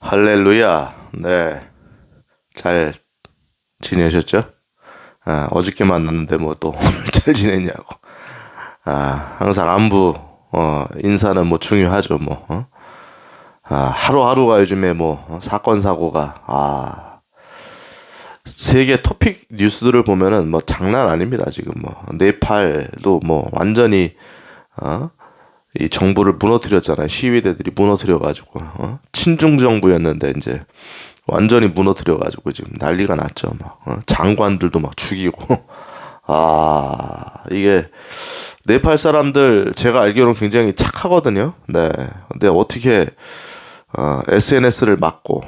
할렐루야. 네. 잘 지내셨죠? 어저께 만났는데 뭐 또 오늘 잘 지냈냐고. 항상 안부, 인사는 뭐 중요하죠, 뭐. 하루하루가 요즘에 뭐, 사건, 사고가, 세계 토픽 뉴스들을 보면은 뭐 장난 아닙니다, 지금 뭐. 네팔도 뭐 완전히, 어? 이 정부를 무너뜨렸잖아요. 시위대들이 무너뜨려가지고, 친중 정부였는데 이제 완전히 무너뜨려가지고 지금 난리가 났죠. 막 장관들도 막 죽이고. 이게 네팔 사람들 제가 알기로는 굉장히 착하거든요. 네. 근데 어떻게 SNS를 막고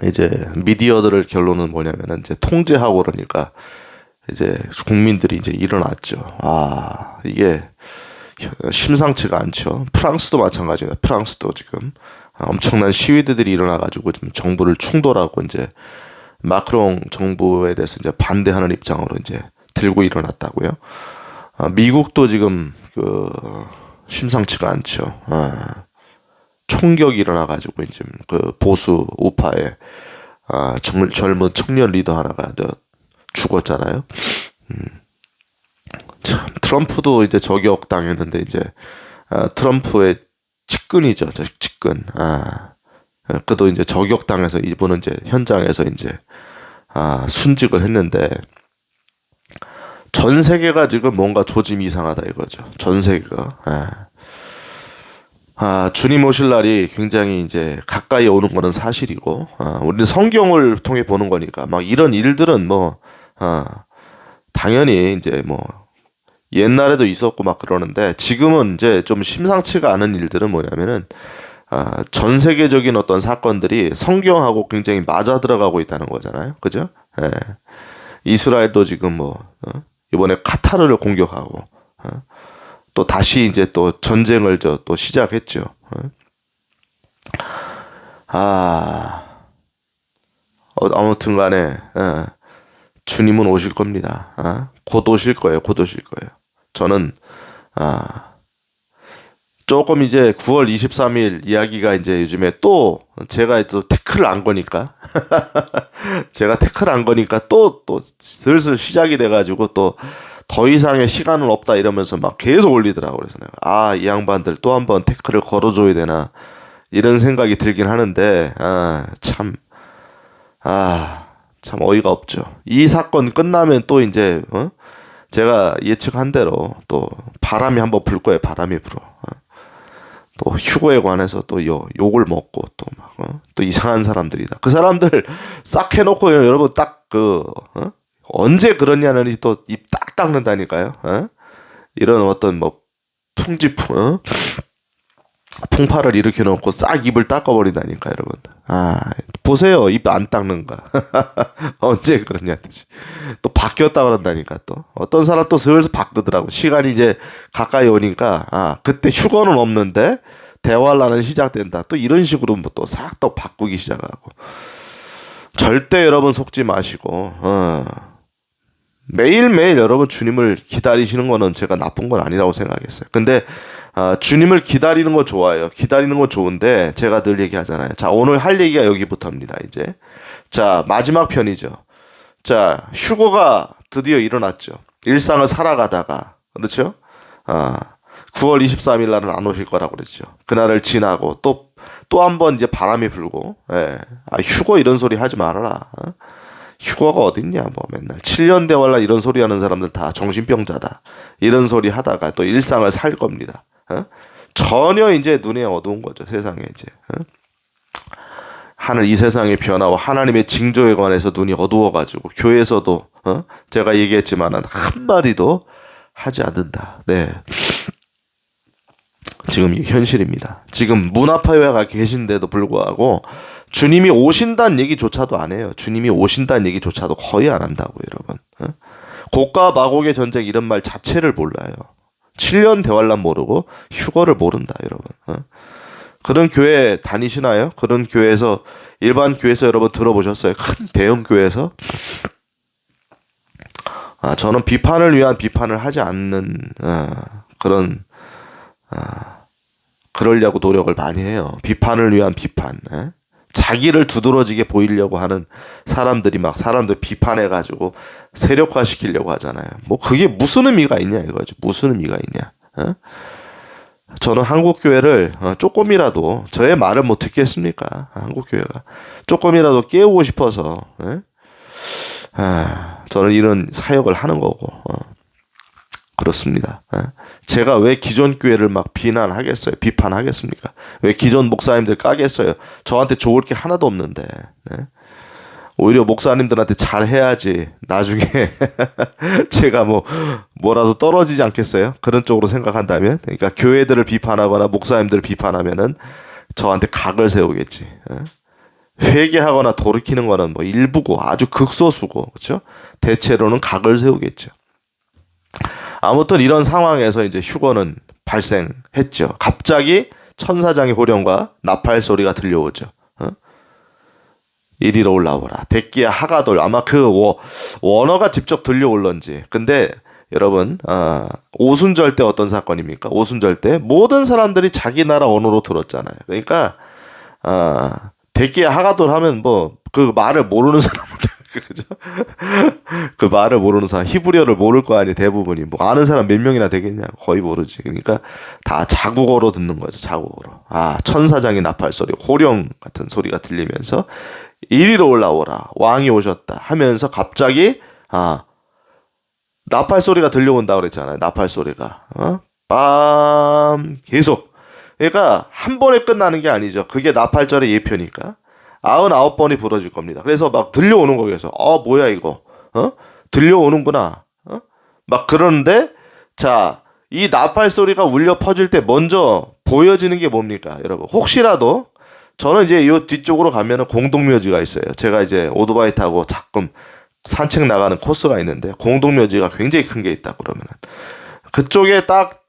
이제 미디어들을 결론은 뭐냐면은 이제 통제하고 그러니까 이제 국민들이 이제 일어났죠. 이게 심상치가 않죠. 프랑스도 마찬가지예요. 프랑스도 지금 엄청난 시위대들이 일어나가지고 지금 정부를 충돌하고 이제 마크롱 정부에 대해서 이제 반대하는 입장으로 이제 들고 일어났다고요. 미국도 지금 그 심상치가 않죠. 총격이 일어나가지고 이제 그 보수 우파의 젊은 청년 리더 하나가 죽었잖아요. 참 트럼프도 이제 저격 당했는데 이제 트럼프의 측근이죠, 저 측근. 그도 이제 저격 당해서 이분은 이제 현장에서 이제 순직을 했는데 전 세계가 지금 뭔가 조짐이 이상하다 이거죠. 전 세계가. 주님 오실 날이 굉장히 이제 가까이 오는 거는 사실이고, 우리는 성경을 통해 보는 거니까 막 이런 일들은 뭐 당연히 이제 뭐 옛날에도 있었고 막 그러는데 지금은 이제 좀 심상치가 않은 일들은 뭐냐면은 전 세계적인 어떤 사건들이 성경하고 굉장히 맞아 들어가고 있다는 거잖아요. 그죠? 예. 이스라엘도 지금 뭐 이번에 카타르를 공격하고 또 다시 이제 또 전쟁을 또 시작했죠. 아무튼 간에 주님은 오실 겁니다. 곧 오실 거예요. 곧 오실 거예요. 저는 조금 이제 9월 23일 이야기가 이제 요즘에 또 제가 또 태클을 안 거니까 제가 태클 안 거니까 또 슬슬 시작이 돼가지고 또 더 이상의 시간은 없다 이러면서 막 계속 올리더라고. 그래서 내가 이 양반들 또 한번 태클을 걸어줘야 되나 이런 생각이 들긴 하는데 참 어이가 없죠. 이 사건 끝나면 또 이제 제가 예측한 대로 또 바람이 한번 불 거예요. 바람이 불어. 또 휴거에 관해서 또 욕을 먹고 또 막 또 이상한 사람들이다. 그 사람들 싹 해놓고 여러분 딱 언제 그러냐는 또 입 딱 닦는다니까요. 이런 어떤 뭐 풍파를 일으켜 놓고 싹 입을 닦아버린다니까 여러분. 보세요. 입 안 닦는 거. 언제 그러냐지. 또 바뀌었다 그런다니까 또. 어떤 사람 또 슬슬 바꾸더라고. 시간이 이제 가까이 오니까 그때 휴거는 없는데 대환란은 시작된다. 또 이런 식으로 뭐 또 싹 또 바꾸기 시작하고. 절대 여러분 속지 마시고 매일매일 여러분 주님을 기다리시는 거는 제가 나쁜 건 아니라고 생각했어요. 근데 주님을 기다리는 거 좋아요. 기다리는 거 좋은데 제가 늘 얘기하잖아요. 자, 오늘 할 얘기가 여기부터입니다. 이제 자, 마지막 편이죠. 자, 휴거가 드디어 일어났죠. 일상을 살아가다가 그렇죠? 9월 23일 날은 안 오실 거라고 그랬죠. 그날을 지나고 또 한 번 이제 바람이 불고, 휴거 이런 소리 하지 말아라. 휴거가 어딨냐, 뭐 맨날 7년 대활란 이런 소리 하는 사람들 다 정신병자다. 이런 소리 하다가 또 일상을 살 겁니다. 전혀 이제 눈에 어두운 거죠, 세상에 이제. 이 세상의 변화와 하나님의 징조에 관해서 눈이 어두워가지고 교회에서도 제가 얘기했지만은 한마디도 하지 않는다. 네. 지금 이게 현실입니다. 지금 문 앞에 가 계신데도 불구하고 주님이 오신다는 얘기조차도 안 해요. 주님이 오신다는 얘기조차도 거의 안 한다고 여러분. 고가 마곡의 전쟁 이런 말 자체를 몰라요. 7년 대환란 모르고 휴거를 모른다 여러분. 그런 교회 다니시나요? 그런 교회에서 일반 교회에서 여러분 들어보셨어요? 큰 대형 교회에서? 저는 비판을 위한 비판을 하지 않는 그런 그러려고 노력을 많이 해요. 비판을 위한 비판. 예? 자기를 두드러지게 보이려고 하는 사람들이 막 사람들 비판해가지고 세력화시키려고 하잖아요. 뭐 그게 무슨 의미가 있냐 이거죠. 무슨 의미가 있냐. 예? 저는 한국교회를 조금이라도 저의 말을 못 듣겠습니까? 한국교회가 조금이라도 깨우고 싶어서 예? 저는 이런 사역을 하는 거고 그렇습니다. 제가 왜 기존 교회를 막 비난하겠어요? 비판하겠습니까? 왜 기존 목사님들 까겠어요? 저한테 좋을 게 하나도 없는데 오히려 목사님들한테 잘해야지 나중에 제가 뭐라도 떨어지지 않겠어요? 그런 쪽으로 생각한다면 그러니까 교회들을 비판하거나 목사님들을 비판하면은 저한테 각을 세우겠지. 회개하거나 돌이키는 거는 뭐 일부고 아주 극소수고 그렇죠? 대체로는 각을 세우겠죠. 아무튼 이런 상황에서 이제 휴거는 발생했죠. 갑자기 천사장의 호령과 나팔 소리가 들려오죠. 이리로 올라오라. 데키야 하가돌. 아마 그 원어가 직접 들려올런지. 근데 여러분 오순절 때 어떤 사건입니까? 오순절 때 모든 사람들이 자기 나라 언어로 들었잖아요. 그러니까 데키야 하가돌 하면 뭐 그 말을 모르는 사람들 그죠? 그 말을 모르는 사람 히브리어를 모를 거 아니에요. 대부분이 뭐 아는 사람 몇 명이나 되겠냐? 거의 모르지. 그러니까 다 자국어로 듣는 거죠. 자국어로. 천사장의 나팔 소리, 호령 같은 소리가 들리면서 이리로 올라오라. 왕이 오셨다 하면서 갑자기 나팔 소리가 들려온다 그랬잖아요. 나팔 소리가 빰 계속. 그러니까 한 번에 끝나는 게 아니죠. 그게 나팔절의 예표니까 99번이 부러질 겁니다. 그래서 막 들려오는 거에서 뭐야 이거 들려오는구나 막 그러는데 자, 이 나팔 소리가 울려 퍼질 때 먼저 보여지는 게 뭡니까 여러분? 혹시라도 저는 이제 이 뒤쪽으로 가면은 공동묘지가 있어요. 제가 이제 오토바이 타고 가끔 산책 나가는 코스가 있는데 공동묘지가 굉장히 큰 게 있다 그러면은 그쪽에 딱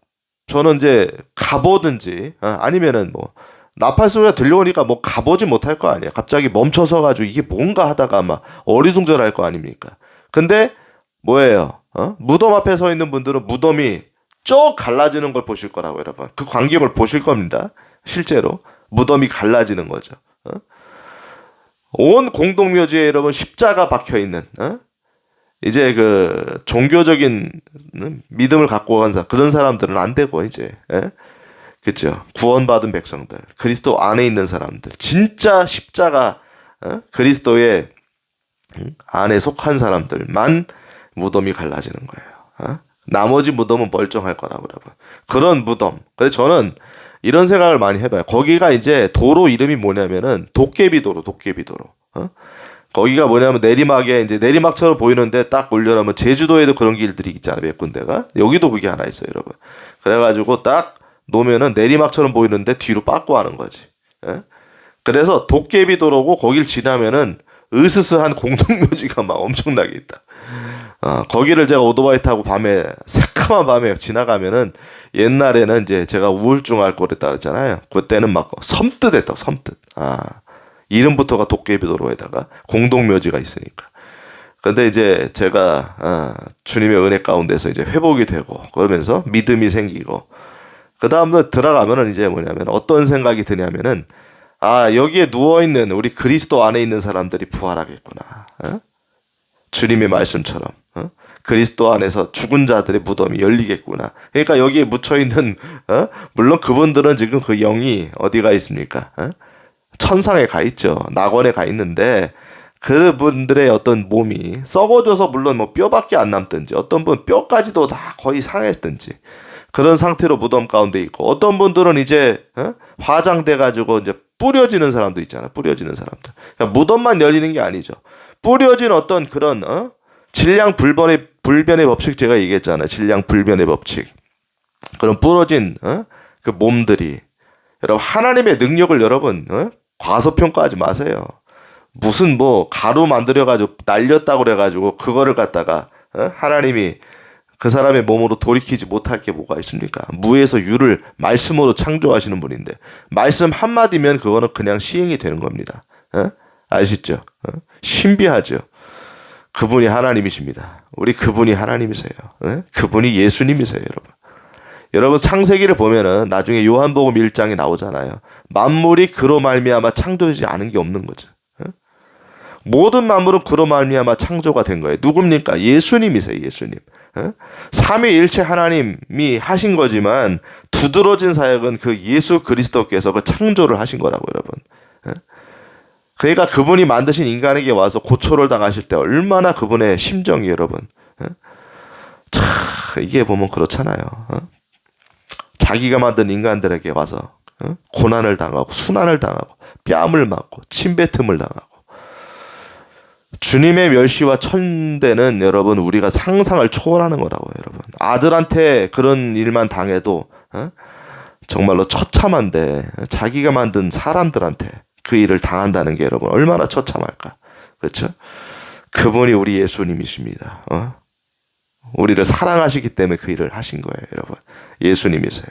저는 이제 가보든지 아니면은 뭐 나팔 소리가 들려오니까 뭐 가보지 못할 거 아니에요. 갑자기 멈춰서 가지고 이게 뭔가 하다가 막 어리둥절할 거 아닙니까? 근데 뭐예요? 무덤 앞에 서 있는 분들은 무덤이 쭉 갈라지는 걸 보실 거라고 여러분. 그 광경을 보실 겁니다. 실제로 무덤이 갈라지는 거죠. 온 공동묘지에 여러분 십자가 박혀 있는 이제 그 종교적인 믿음을 갖고 간 사람 그런 사람들은 안 되고 이제 그렇죠. 구원받은 백성들, 그리스도 안에 있는 사람들, 진짜 십자가 그리스도의 안에 속한 사람들만 무덤이 갈라지는 거예요. 나머지 무덤은 멀쩡할 거라고 여러분. 그런 무덤. 그래서 저는 이런 생각을 많이 해봐요. 거기가 이제 도로 이름이 뭐냐면은 도깨비도로. 거기가 뭐냐면 내리막에 이제 내리막처럼 보이는데 딱 올려놓으면 제주도에도 그런 길들이 있잖아요. 몇 군데가. 여기도 그게 하나 있어요, 여러분. 그래가지고 딱 놓으면은 내리막처럼 보이는데 뒤로 빠꾸 하는 거지. 그래서 도깨비도로고 거길 지나면은 으스스한 공동묘지가 막 엄청나게 있다. 거기를 제가 오토바이 타고 밤에 새까만 밤에 지나가면은 옛날에는 이제 제가 우울증 앓고 그랬다 그랬잖아요. 그때는 막 섬뜩했다. 이름부터가 도깨비도로에다가 공동묘지가 있으니까. 근데 이제 제가 주님의 은혜 가운데서 이제 회복이 되고 그러면서 믿음이 생기고 그 다음에 들어가면은 이제 뭐냐면 어떤 생각이 드냐면은 여기에 누워있는 우리 그리스도 안에 있는 사람들이 부활하겠구나. 주님의 말씀처럼 그리스도 안에서 죽은 자들의 무덤이 열리겠구나. 그러니까 여기에 묻혀있는 물론 그분들은 지금 그 영이 어디가 있습니까? 천상에 가 있죠. 낙원에 가 있는데 그분들의 어떤 몸이 썩어져서 물론 뭐 뼈밖에 안 남든지 어떤 분 뼈까지도 다 거의 상했든지 그런 상태로 무덤 가운데 있고 어떤 분들은 이제 화장돼 가지고 이제 뿌려지는 사람도 있잖아요. 뿌려지는 사람들. 그러니까 무덤만 열리는 게 아니죠. 뿌려진 어떤 그런 질량 불변의 법칙 제가 얘기했잖아요. 질량 불변의 법칙. 그런 부러진 그 몸들이 여러분 하나님의 능력을 여러분 과소평가하지 마세요. 무슨 뭐 가루 만들어 가지고 날렸다고 그래 가지고 그거를 갖다가 하나님이 그 사람의 몸으로 돌이키지 못할 게 뭐가 있습니까? 무에서 유를 말씀으로 창조하시는 분인데 말씀 한마디면 그거는 그냥 시행이 되는 겁니다. 아시죠? 신비하죠? 그분이 하나님이십니다. 우리 그분이 하나님이세요. 그분이 예수님이세요, 여러분. 여러분 창세기를 보면은 나중에 요한복음 1장에 나오잖아요. 만물이 그로 말미암아 창조되지 않은 게 없는 거죠. 모든 만물은 그로 말미암아 창조가 된 거예요. 누굽니까? 예수님이세요. 예수님. 삼위일체 하나님이 하신 거지만 두드러진 사역은 그 예수 그리스도께서 그 창조를 하신 거라고 여러분. 그러니까 그분이 만드신 인간에게 와서 고초를 당하실 때 얼마나 그분의 심정이 여러분. 참 이게 보면 그렇잖아요. 자기가 만든 인간들에게 와서 고난을 당하고 순환을 당하고 뺨을 맞고 침뱉음을 당하고 주님의 멸시와 천대는 여러분 우리가 상상을 초월하는 거라고 여러분. 아들한테 그런 일만 당해도 정말로 처참한데 자기가 만든 사람들한테 그 일을 당한다는 게 여러분 얼마나 처참할까. 그렇죠? 그분이 우리 예수님이십니다. 우리를 사랑하시기 때문에 그 일을 하신 거예요, 여러분. 예수님이세요.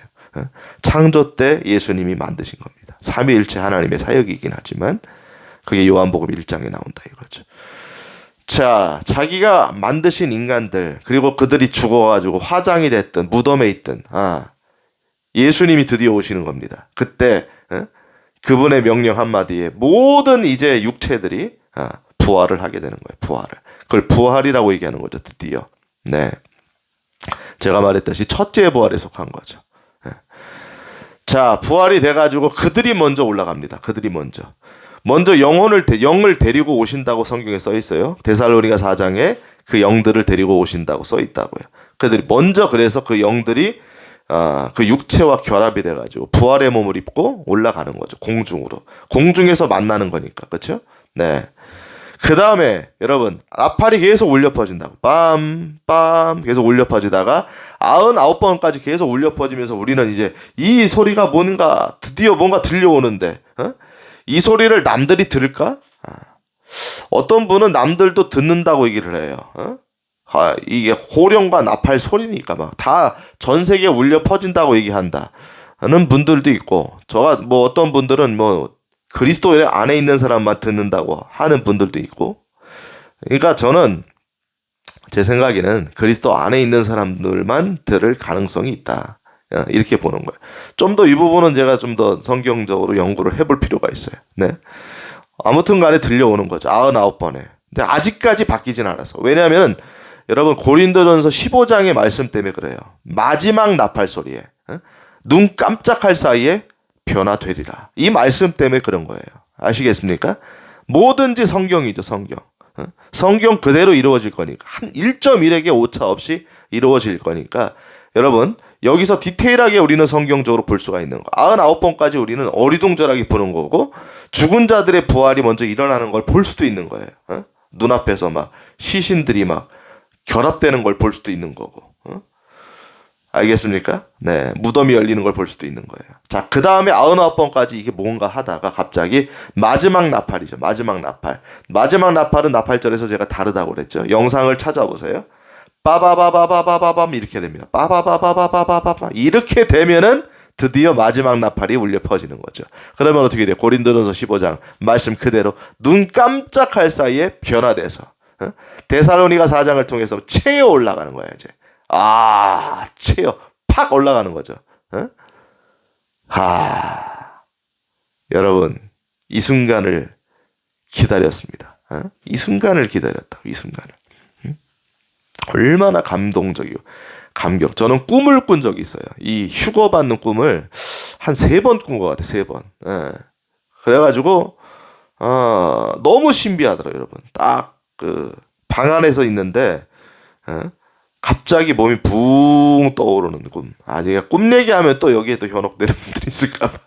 창조 때 예수님이 만드신 겁니다. 삼위일체 하나님의 사역이긴 하지만 그게 요한복음 1장에 나온다 이거죠. 자, 자기가 만드신 인간들 그리고 그들이 죽어가지고 화장이 됐든 무덤에 있든 예수님이 드디어 오시는 겁니다. 그때 그분의 명령 한마디에 모든 이제 육체들이 부활을 하게 되는 거예요. 부활을. 그걸 부활이라고 얘기하는 거죠. 드디어. 네, 제가 말했듯이 첫째 부활에 속한 거죠. 자, 부활이 돼가지고 그들이 먼저 올라갑니다. 그들이 먼저 영을 데리고 오신다고 성경에 써 있어요. 데살로니가 4장에 그 영들을 데리고 오신다고 써 있다고요. 그들이 먼저 그래서 그 영들이 그 육체와 결합이 돼가지고 부활의 몸을 입고 올라가는 거죠. 공중으로. 공중에서 만나는 거니까. 그렇죠? 네. 그 다음에 여러분 나팔이 계속 울려 퍼진다고 빰빰 계속 울려 퍼지다가 99번까지 계속 울려 퍼지면서 우리는 이제 이 소리가 뭔가 드디어 뭔가 들려오는데 이 소리를 남들이 들을까? 어떤 분은 남들도 듣는다고 얘기를 해요. 이게 호령과 나팔 소리니까 막 다 전 세계에 울려 퍼진다고 얘기한다는 분들도 있고 뭐 어떤 분들은 뭐 그리스도 안에 있는 사람만 듣는다고 하는 분들도 있고. 그러니까 저는 제 생각에는 그리스도 안에 있는 사람들만 들을 가능성이 있다. 이렇게 보는 거예요. 좀 더 이 부분은 제가 좀 더 성경적으로 연구를 해볼 필요가 있어요. 네. 아무튼 간에 들려오는 거죠. 99번에. 근데 아직까지 바뀌진 않았어. 왜냐하면 여러분 고린도전서 15장의 말씀 때문에 그래요. 마지막 나팔 소리에 눈 깜짝할 사이에 변화되리라. 이 말씀 때문에 그런 거예요. 아시겠습니까? 뭐든지 성경이죠, 성경. 성경 그대로 이루어질 거니까. 한 1.1에게 오차 없이 이루어질 거니까. 여러분, 여기서 디테일하게 우리는 성경적으로 볼 수가 있는 거. 99번까지 우리는 어리둥절하게 보는 거고, 죽은 자들의 부활이 먼저 일어나는 걸 볼 수도 있는 거예요. 눈앞에서 막 시신들이 막 결합되는 걸 볼 수도 있는 거고. 알겠습니까? 네, 무덤이 열리는 걸 볼 수도 있는 거예요. 자, 그 다음에 99번까지 이게 뭔가 하다가 갑자기 마지막 나팔이죠. 마지막 나팔. 마지막 나팔은 나팔절에서 제가 다르다고 그랬죠. 영상을 찾아보세요. 빠바바바바바바밤 이렇게 됩니다. 빠바바바바바바바 이렇게 되면은 드디어 마지막 나팔이 울려 퍼지는 거죠. 그러면 어떻게 돼요? 고린도전서 15장 말씀 그대로 눈 깜짝할 사이에 변화돼서 데살로니가 4장을 통해서 채어 올라가는 거예요. 이제 채어 팍 올라가는 거죠. 여러분 이 순간을 기다렸습니다. 이 순간을 기다렸다고. 이 순간을. 얼마나 감동적이고 감격. 저는 꿈을 꾼 적이 있어요. 이 휴거 받는 꿈을 한 3번 꾼 것 같아요. 3번. 그래가지고 너무 신비하더라고요. 여러분. 딱 그 방 안에서 있는데 갑자기 몸이 붕 떠오르는 꿈. 제가 꿈 얘기하면 또 여기에 또 현혹되는 분들이 있을까봐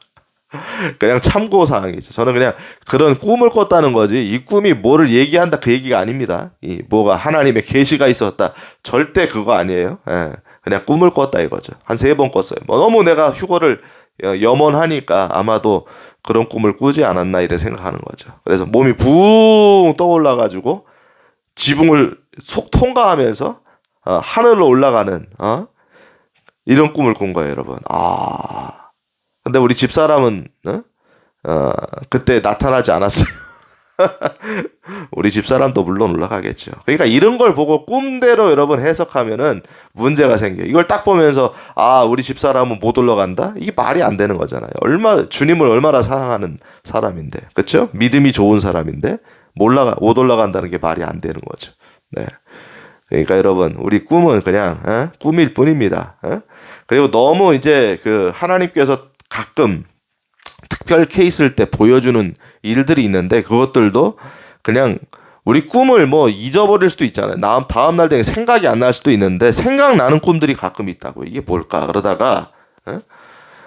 그냥 참고사항이죠. 저는 그냥 그런 꿈을 꿨다는 거지 이 꿈이 뭐를 얘기한다 그 얘기가 아닙니다. 이 뭐가 하나님의 계시가 있었다 절대 그거 아니에요. 그냥 꿈을 꿨다 이거죠. 한 3번 꿨어요. 뭐 너무 내가 휴거를 염원하니까 아마도 그런 꿈을 꾸지 않았나 이래 생각하는 거죠. 그래서 몸이 붕 떠올라가지고 지붕을 속 통과하면서 하늘로 올라가는 이런 꿈을 꾼 거예요, 여러분. 근데 우리 집사람은 그때 나타나지 않았어요. 우리 집사람도 물론 올라가겠죠. 그러니까 이런 걸 보고 꿈대로 여러분 해석하면은 문제가 생겨요. 이걸 딱 보면서 아, 우리 집사람은 못 올라간다? 이게 말이 안 되는 거잖아요. 주님을 얼마나 사랑하는 사람인데, 그렇죠? 믿음이 좋은 사람인데 못 올라간다는 게 말이 안 되는 거죠. 네. 그러니까 여러분, 우리 꿈은 그냥 꿈일 뿐입니다. 그리고 너무 이제 그 하나님께서 가끔 특별 케이스일 때 보여주는 일들이 있는데 그것들도 그냥 우리 꿈을 뭐 잊어버릴 수도 있잖아요. 다음 날 되게 생각이 안 날 수도 있는데 생각나는 꿈들이 가끔 있다고. 이게 뭘까? 그러다가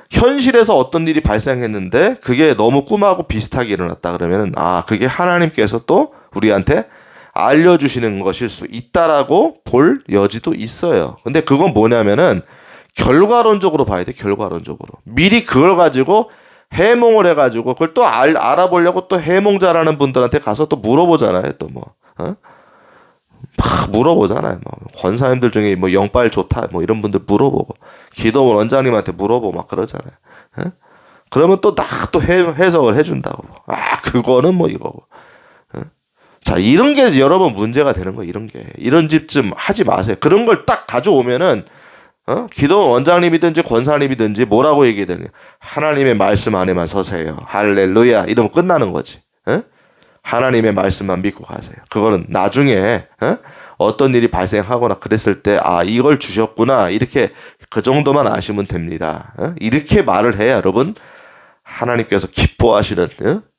현실에서 어떤 일이 발생했는데 그게 너무 꿈하고 비슷하게 일어났다 그러면은 그게 하나님께서 또 우리한테 알려주시는 것일 수 있다라고 볼 여지도 있어요. 근데 그건 뭐냐면은 결과론적으로 봐야 돼. 결과론적으로. 미리 그걸 가지고 해몽을 해가지고 그걸 또 알아보려고 또 해몽 잘하는 분들한테 가서 또 물어보잖아요. 또 막 물어보잖아요. 뭐 권사님들 중에 뭐 영빨 좋다 뭐 이런 분들 물어보고 기도원 원장님한테 물어보고 막 그러잖아요. 그러면 또 해석을 해준다고. 그거는 뭐 이거고. 자, 이런 게 여러분 문제가 되는 거예요. 이런 집 좀 하지 마세요. 그런 걸 딱 가져오면은 기도 원장님이든지 권사님이든지 뭐라고 얘기해야 되냐? 하나님의 말씀 안에만 서세요. 할렐루야. 이러면 끝나는 거지. 하나님의 말씀만 믿고 가세요. 그거는 나중에 어떤 일이 발생하거나 그랬을 때 이걸 주셨구나. 이렇게 그 정도만 아시면 됩니다. 이렇게 말을 해야 여러분 하나님께서 기뻐하시는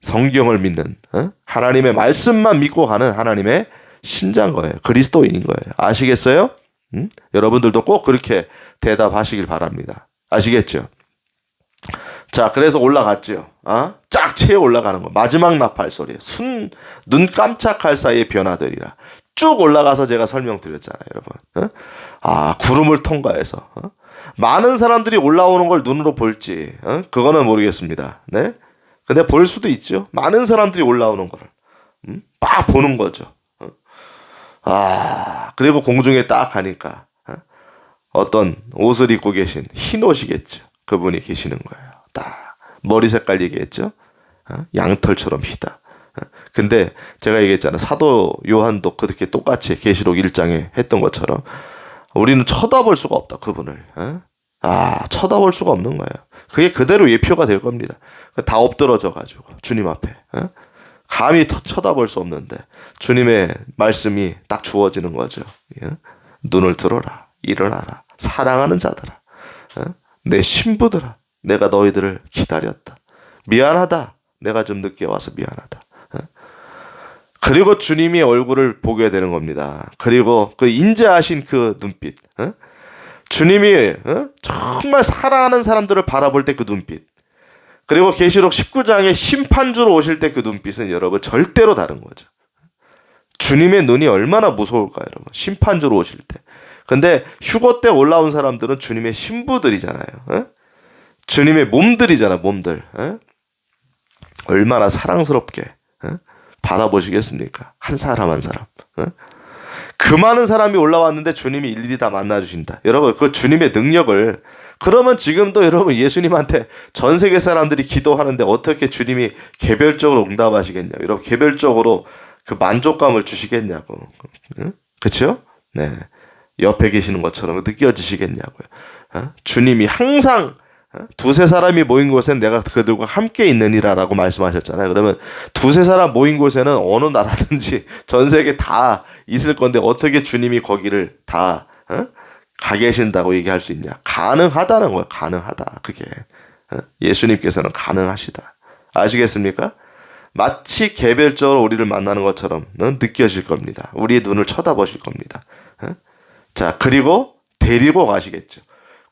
성경을 믿는 하나님의 말씀만 믿고 가는 하나님의 신자인 거예요. 그리스도인인 거예요. 아시겠어요? 여러분들도 꼭 그렇게 대답하시길 바랍니다. 아시겠죠? 자, 그래서 올라갔죠. 쫙 치어 올라가는 거. 마지막 나팔 소리에 눈 깜짝할 사이에 변화되리라. 쭉 올라가서 제가 설명드렸잖아요, 여러분. 구름을 통과해서 많은 사람들이 올라오는 걸 눈으로 볼지 그거는 모르겠습니다. 네? 근데 볼 수도 있죠. 많은 사람들이 올라오는 거를 딱 보는 거죠. 그리고 공중에 딱 가니까 어떤 옷을 입고 계신 흰 옷이겠죠. 그분이 계시는 거예요. 딱 머리 색깔 얘기했죠. 양털처럼 희다. 근데 제가 얘기했잖아요. 사도 요한도 그렇게 똑같이 계시록 1장에 했던 것처럼 우리는 쳐다볼 수가 없다. 그분을. 쳐다볼 수가 없는 거예요. 그게 그대로 예표가 될 겁니다. 다 엎드러져 가지고 주님 앞에 감히 쳐다볼 수 없는데 주님의 말씀이 딱 주어지는 거죠. 눈을 들어라. 일어나라. 사랑하는 자들아. 내 신부들아. 내가 너희들을 기다렸다. 미안하다. 내가 좀 늦게 와서 미안하다. 그리고 주님이 얼굴을 보게 되는 겁니다. 그리고 그 인자하신 그 눈빛. 주님이 정말 사랑하는 사람들을 바라볼 때 그 눈빛. 그리고 계시록 19장에 심판주로 오실 때 그 눈빛은 여러분 절대로 다른 거죠. 주님의 눈이 얼마나 무서울까요, 여러분. 심판주로 오실 때. 근데 휴거 때 올라온 사람들은 주님의 신부들이잖아요. 주님의 몸들이잖아, 몸들. 얼마나 사랑스럽게 바라보시겠습니까? 한 사람 한 사람. 그 많은 사람이 올라왔는데 주님이 일일이 다 만나주신다. 여러분, 그 주님의 능력을, 그러면 지금도 여러분 예수님한테 전 세계 사람들이 기도하는데 어떻게 주님이 개별적으로 응답하시겠냐고. 여러분, 개별적으로 그 만족감을 주시겠냐고. 그렇죠? 네. 옆에 계시는 것처럼 느껴지시겠냐고요. 주님이 항상 두세 사람이 모인 곳엔 내가 그들과 함께 있느니라라고 말씀하셨잖아요. 그러면 두세 사람 모인 곳에는 어느 나라든지 전 세계 다 있을 건데 어떻게 주님이 거기를 다 가 계신다고 얘기할 수 있냐? 가능하다는 거예요. 가능하다. 그게 예수님께서는 가능하시다. 아시겠습니까? 마치 개별적으로 우리를 만나는 것처럼 느껴질 겁니다. 우리의 눈을 쳐다보실 겁니다. 자, 그리고 데리고 가시겠죠.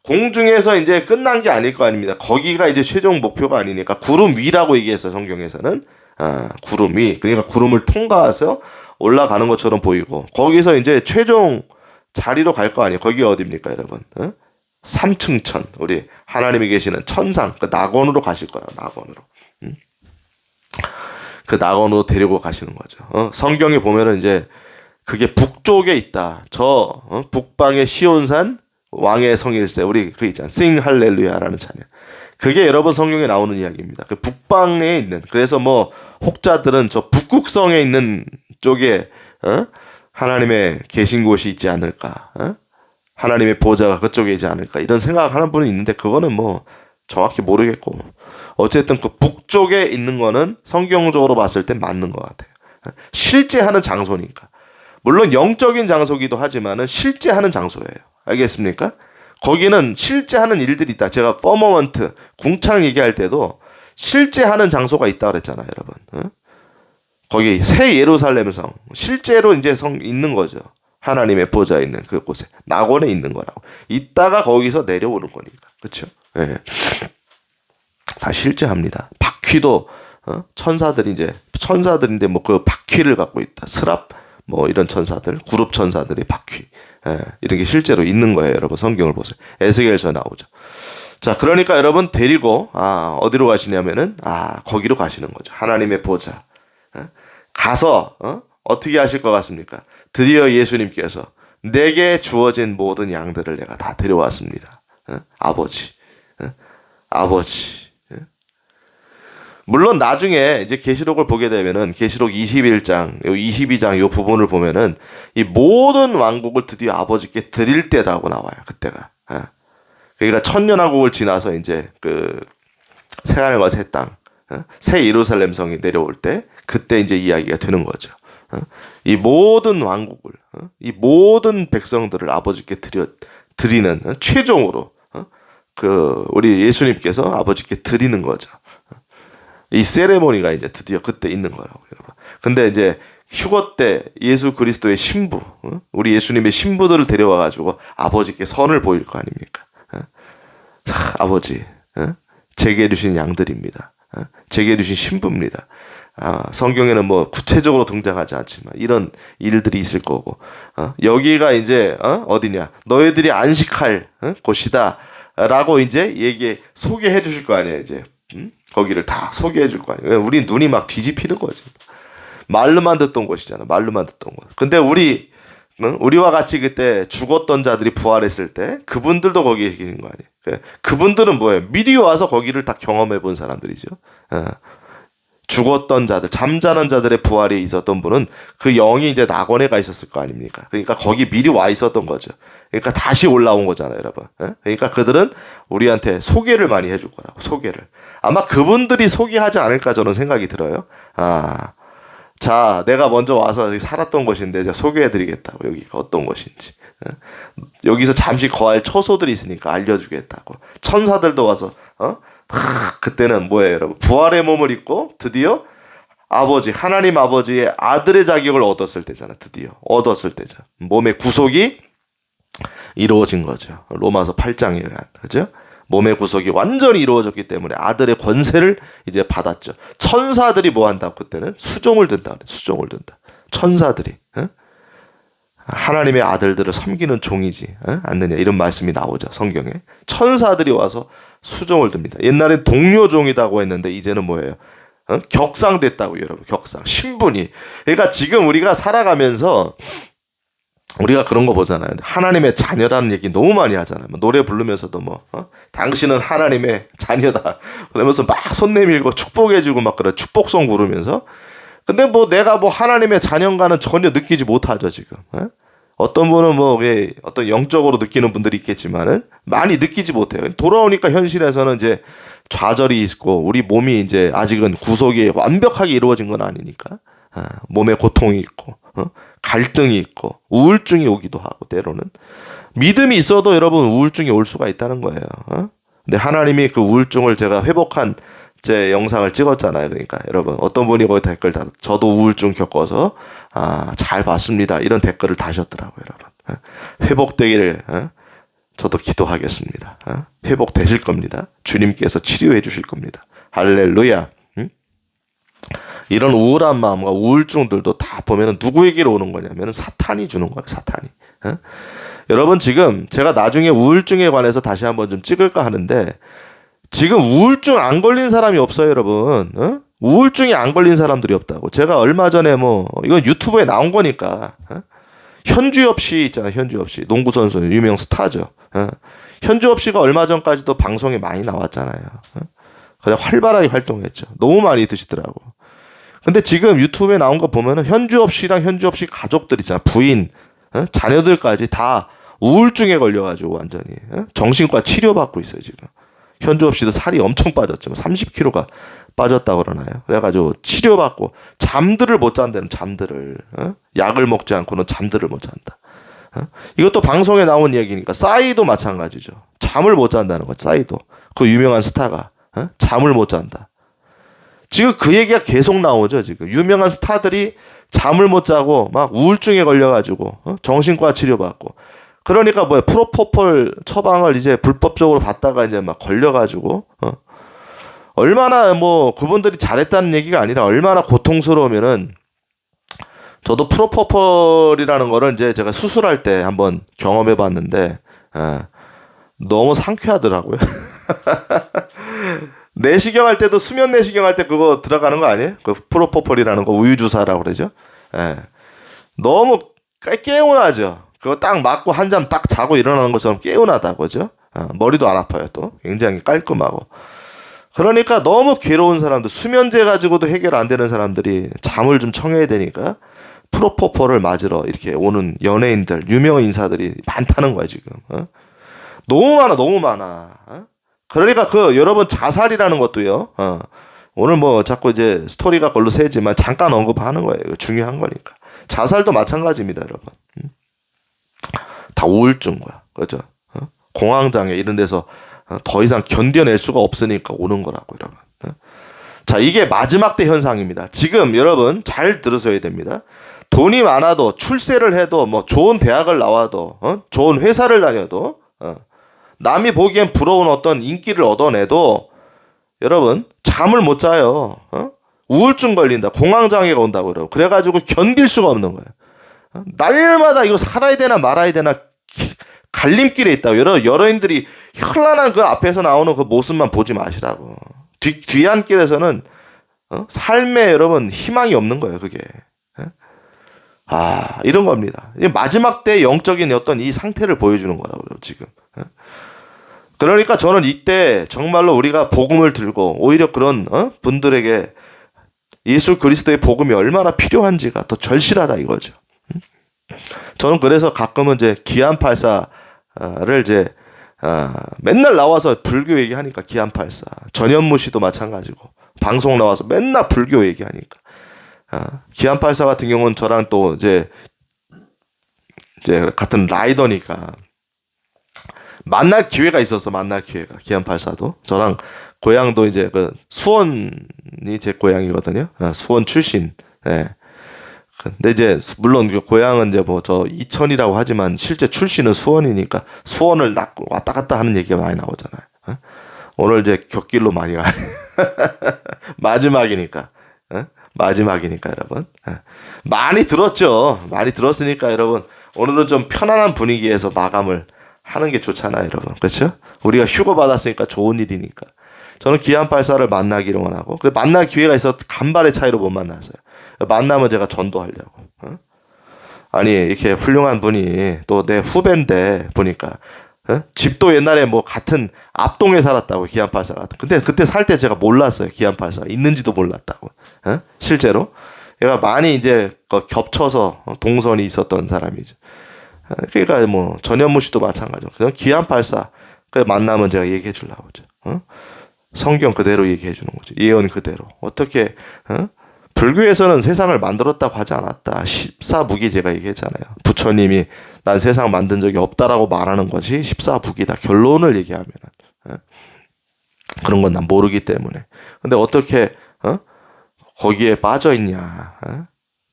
공중에서 이제 끝난 게 아닐 거 아닙니다. 거기가 이제 최종 목표가 아니니까 구름 위라고 얘기해서 성경에서는 구름 위. 그러니까 구름을 통과해서 올라가는 것처럼 보이고 거기서 이제 최종 자리로 갈 거 아니에요. 거기가 어디입니까, 여러분? 삼층천. 우리 하나님이 계시는 천상 그 낙원으로 가실 거라고. 낙원으로. 그 낙원으로 데리고 가시는 거죠. 성경에 보면은 이제 그게 북쪽에 있다. 북방의 시온산 왕의 성일세. 우리 그 있잖아. 싱 할렐루야라는 찬양. 그게 여러분 성경에 나오는 이야기입니다. 그 북방에 있는, 그래서 뭐 혹자들은 저 북극성에 있는 북쪽에 하나님의 계신 곳이 있지 않을까? 하나님의 보좌가 그쪽에 있지 않을까? 이런 생각하는 분이 있는데 그거는 뭐 정확히 모르겠고 어쨌든 그 북쪽에 있는 거는 성경적으로 봤을 때 맞는 것 같아요. 실제 하는 장소니까. 물론 영적인 장소기도 하지만은 실제 하는 장소예요. 알겠습니까? 거기는 실제 하는 일들이 있다. 제가 퍼머먼트 궁창 얘기할 때도 실제 하는 장소가 있다 그랬잖아요, 여러분. 거기 새 예루살렘 성 실제로 이제 성 있는 거죠. 하나님의 보좌 있는 그곳에 낙원에 있는 거라고. 있다가 거기서 내려오는 거니까. 그렇죠? 예. 다 실제합니다. 바퀴도 천사들인데 뭐 그 바퀴를 갖고 있다. 스랍 뭐 이런 천사들, 그룹 천사들이 바퀴. 이런 게 실제로 있는 거예요, 여러분. 성경을 보세요. 에스겔서에 나오죠. 자, 그러니까 여러분 데리고 어디로 가시냐면은 거기로 가시는 거죠. 하나님의 보좌. 가서 어떻게 하실 것 같습니까? 드디어 예수님께서 내게 주어진 모든 양들을 내가 다 데려왔습니다. 아버지. 물론 나중에 이제 계시록을 보게 되면은 계시록 21장, 22장 요 부분을 보면은 이 모든 왕국을 드디어 아버지께 드릴 때라고 나와요. 그때가. 그러니까 천년왕국을 지나서 이제 그 새하늘과 새 땅, 새 예루살렘 성이 내려올 때 그때 이제 이야기가 되는 거죠. 이 모든 왕국을, 이 모든 백성들을 아버지께 드리는 최종으로 그 우리 예수님께서 아버지께 드리는 거죠. 이 세레모니가 이제 드디어 그때 있는 거라고 여러분. 근데 이제 휴거 때 예수 그리스도의 신부, 우리 예수님의 신부들을 데려와 가지고 아버지께 선을 보일 거 아닙니까? 아버지, 제게 주신 양들입니다. 제게 주신 신부입니다. 성경에는 뭐 구체적으로 등장하지 않지만 이런 일들이 있을 거고, 여기가 이제 어디냐? 너희들이 안식할 곳이다. 라고 이제 소개해 주실 거 아니에요, 이제. 거기를 다 소개해 줄 거 아니에요. 우리 눈이 막 뒤집히는 거지. 말로만 듣던 곳이잖아. 말로만 듣던 곳. 근데 우리와 같이 그때 죽었던 자들이 부활했을 때 그분들도 거기에 계신 거 아니에요. 그분들은 뭐예요? 미리 와서 거기를 다 경험해 본 사람들이죠. 죽었던 자들, 잠자는 자들의 부활이 있었던 분은 그 영이 이제 낙원에 가 있었을 거 아닙니까? 그러니까 거기 미리 와 있었던 거죠. 그러니까 다시 올라온 거잖아요, 여러분. 그러니까 그들은 우리한테 소개를 많이 해줄 거라고, 소개를. 아마 그분들이 소개하지 않을까 저는 생각이 들어요. 자, 내가 먼저 와서 살았던 곳인데 제가 소개해드리겠다고, 여기가 어떤 곳인지. 여기서 잠시 거할 처소들이 있으니까 알려주겠다고. 천사들도 와서 그때는 뭐예요, 여러분? 부활의 몸을 입고 드디어 하나님 아버지의 아들의 자격을 얻었을 때잖아. 드디어 얻었을 때죠. 몸의 구속이 이루어진 거죠. 로마서 8장에 의한, 그죠? 몸의 구속이 완전히 이루어졌기 때문에 아들의 권세를 이제 받았죠. 천사들이 뭐 한다고 그때는? 수종을 든다. 수종을 든다. 천사들이. 하나님의 아들들을 섬기는 종이지 않느냐 이런 말씀이 나오죠. 성경에. 천사들이 와서 수종을 듭니다. 옛날에 동료종이라고 했는데 이제는 뭐예요? 격상됐다고 여러분. 격상. 신분이. 그러니까 지금 우리가 살아가면서 우리가 그런 거 보잖아요. 하나님의 자녀라는 얘기 너무 많이 하잖아요. 노래 부르면서도 당신은 하나님의 자녀다. 그러면서 막 손 내밀고 축복해주고 막 그래. 축복송 부르면서. 근데 내가 하나님의 자녀인가는 전혀 느끼지 못하죠, 지금. 어떤 분은 어떤 영적으로 느끼는 분들이 있겠지만은 많이 느끼지 못해요. 돌아오니까 현실에서는 이제 좌절이 있고 우리 몸이 이제 아직은 구속이 완벽하게 이루어진 건 아니니까. 몸에 고통이 있고, 갈등이 있고, 우울증이 오기도 하고, 때로는. 믿음이 있어도 여러분 우울증이 올 수가 있다는 거예요. 근데 하나님이 그 우울증을 제가 회복한 제 영상을 찍었잖아요. 그러니까 여러분 어떤 분이 거기 댓글 저도 우울증 겪어서 잘 봤습니다. 이런 댓글을 다셨더라고요, 여러분. 회복되기를 저도 기도하겠습니다. 회복되실 겁니다. 주님께서 치료해 주실 겁니다. 할렐루야. 이런 우울한 마음과 우울증들도 다 보면은 누구에게로 오는 거냐면 사탄이 주는 거예요. 사탄이. 여러분 지금 제가 나중에 우울증에 관해서 다시 한번 좀 찍을까 하는데 지금 우울증 안 걸린 사람이 없어요, 여러분. 우울증이 안 걸린 사람들이 없다고. 제가 얼마 전에 이건 유튜브에 나온 거니까. 현주엽 씨 있잖아요. 현주엽 씨. 농구 선수 유명 스타죠. 현주엽 씨가 얼마 전까지도 방송에 많이 나왔잖아요. 그래 활발하게 활동했죠. 너무 많이 드시더라고. 근데 지금 유튜브에 나온 거 보면은 현주엽 씨랑 현주엽 씨 가족들 있잖아. 부인, 자녀들까지 다 우울증에 걸려가지고 완전히 정신과 치료받고 있어요 지금. 현주엽 씨도 살이 엄청 빠졌죠. 30kg가 빠졌다고 그러나요? 그래가지고 치료받고 잠들을 못 잔다는 잠들을 약을 먹지 않고는 잠들을 못 잔다. 이것도 방송에 나온 얘기니까 싸이도 마찬가지죠. 잠을 못 잔다는 거. 싸이도 그 유명한 스타가 잠을 못 잔다. 지금 그 얘기가 계속 나오죠. 지금 유명한 스타들이 잠을 못 자고 막 우울증에 걸려가지고 정신과 치료받고 그러니까 뭐야 프로포폴 처방을 이제 불법적으로 받다가 이제 막 걸려가지고 얼마나 뭐 그분들이 잘했다는 얘기가 아니라 얼마나 고통스러우면은 저도 프로포폴이라는 거를 이제 제가 수술할 때 한번 경험해 봤는데 너무 상쾌하더라고요. 내시경 할 때도 수면 내시경 할 때 그거 들어가는 거 아니에요? 그 프로포폴이라는 거 우유 주사라고 그러죠. 너무 개운하죠. 그거 딱 맞고 한 잠 딱 자고 일어나는 것처럼 개운하다 그죠? 머리도 안 아파요 또 굉장히 깔끔하고. 그러니까 너무 괴로운 사람들 수면제 가지고도 해결 안 되는 사람들이 잠을 좀 청해야 되니까 프로포폴을 맞으러 이렇게 오는 연예인들 유명 인사들이 많다는 거야 지금. 너무 많아. 그러니까 그 여러분 자살이라는 것도요. 오늘 뭐 자꾸 이제 스토리가 걸로 새지만 잠깐 언급하는 거예요. 이거 중요한 거니까. 자살도 마찬가지입니다, 여러분. 다 우울증과 그죠? 공황장애 이런 데서 더 이상 견뎌낼 수가 없으니까 오는 거라고 여러분. 자, 이게 마지막 때 현상입니다. 지금 여러분 잘 들으셔야 됩니다. 돈이 많아도 출세를 해도 뭐 좋은 대학을 나와도 좋은 회사를 다녀도 남이 보기엔 부러운 어떤 인기를 얻어내도 여러분 잠을 못 자요. 우울증 걸린다. 공황장애가 온다고 그래요. 그래가지고 견딜 수가 없는 거예요. 날마다 이거 살아야 되나 말아야 되나 갈림길에 있다고. 여러인들이 현란한 그 앞에서 나오는 그 모습만 보지 마시라고. 뒤안길에서는 삶에 여러분 희망이 없는 거예요. 그게. 이런 겁니다. 마지막 때 영적인 어떤 이 상태를 보여주는 거라고요. 지금. 그러니까 저는 이때 정말로 우리가 복음을 들고 오히려 그런 분들에게 예수 그리스도의 복음이 얼마나 필요한지가 더 절실하다 이거죠. 저는 그래서 가끔은 이제 기안84를 이제 맨날 나와서 불교 얘기하니까 기안84 전현무 씨도 마찬가지고 방송 나와서 맨날 불교 얘기하니까 기안84 같은 경우는 저랑 또 이제 같은 라이더니까 만날 기회가 있었어. 만날 기회가 기안84도 저랑 고향도 이제 그 수원이 제 고향이거든요. 수원 출신. 예. 근데 이제 물론 그 고향은 이제 뭐 저 이천이라고 하지만 실제 출신은 수원이니까 수원을 왔다 갔다 하는 얘기가 많이 나오잖아요. 오늘 이제 곁길로 많이 가. 마지막이니까. 마지막이니까 여러분. 많이 들었죠. 많이 들었으니까 여러분 오늘은 좀 편안한 분위기에서 마감을 하는 게 좋잖아요, 여러분. 그렇죠? 우리가 휴가 받았으니까 좋은 일이니까. 저는 기안84를 만나기를 원하고 그래 만날 기회가 있어서 간발의 차이로 못 만났어요. 만나면 제가 전도하려고. 아니 이렇게 훌륭한 분이 또 내 후배인데 보니까 집도 옛날에 뭐 같은 앞동에 살았다고 기안84가. 근데 그때 살 때 제가 몰랐어요. 기안84가 있는지도 몰랐다고. 실제로 얘가 많이 이제 겹쳐서 동선이 있었던 사람이죠. 그러니까 뭐 전현무 씨도 마찬가지고 그냥 기안84 그래 만나면 제가 얘기해 주려고 하죠. 성경 그대로 얘기해 주는 거죠. 예언 그대로. 어떻게 불교에서는 세상을 만들었다고 하지 않았다. 십사무기 제가 얘기했잖아요. 부처님이 난 세상 만든 적이 없다라고 말하는 것이 십사무기다. 결론을 얘기하면 그런 건 난 모르기 때문에. 근데 어떻게 거기에 빠져 있냐?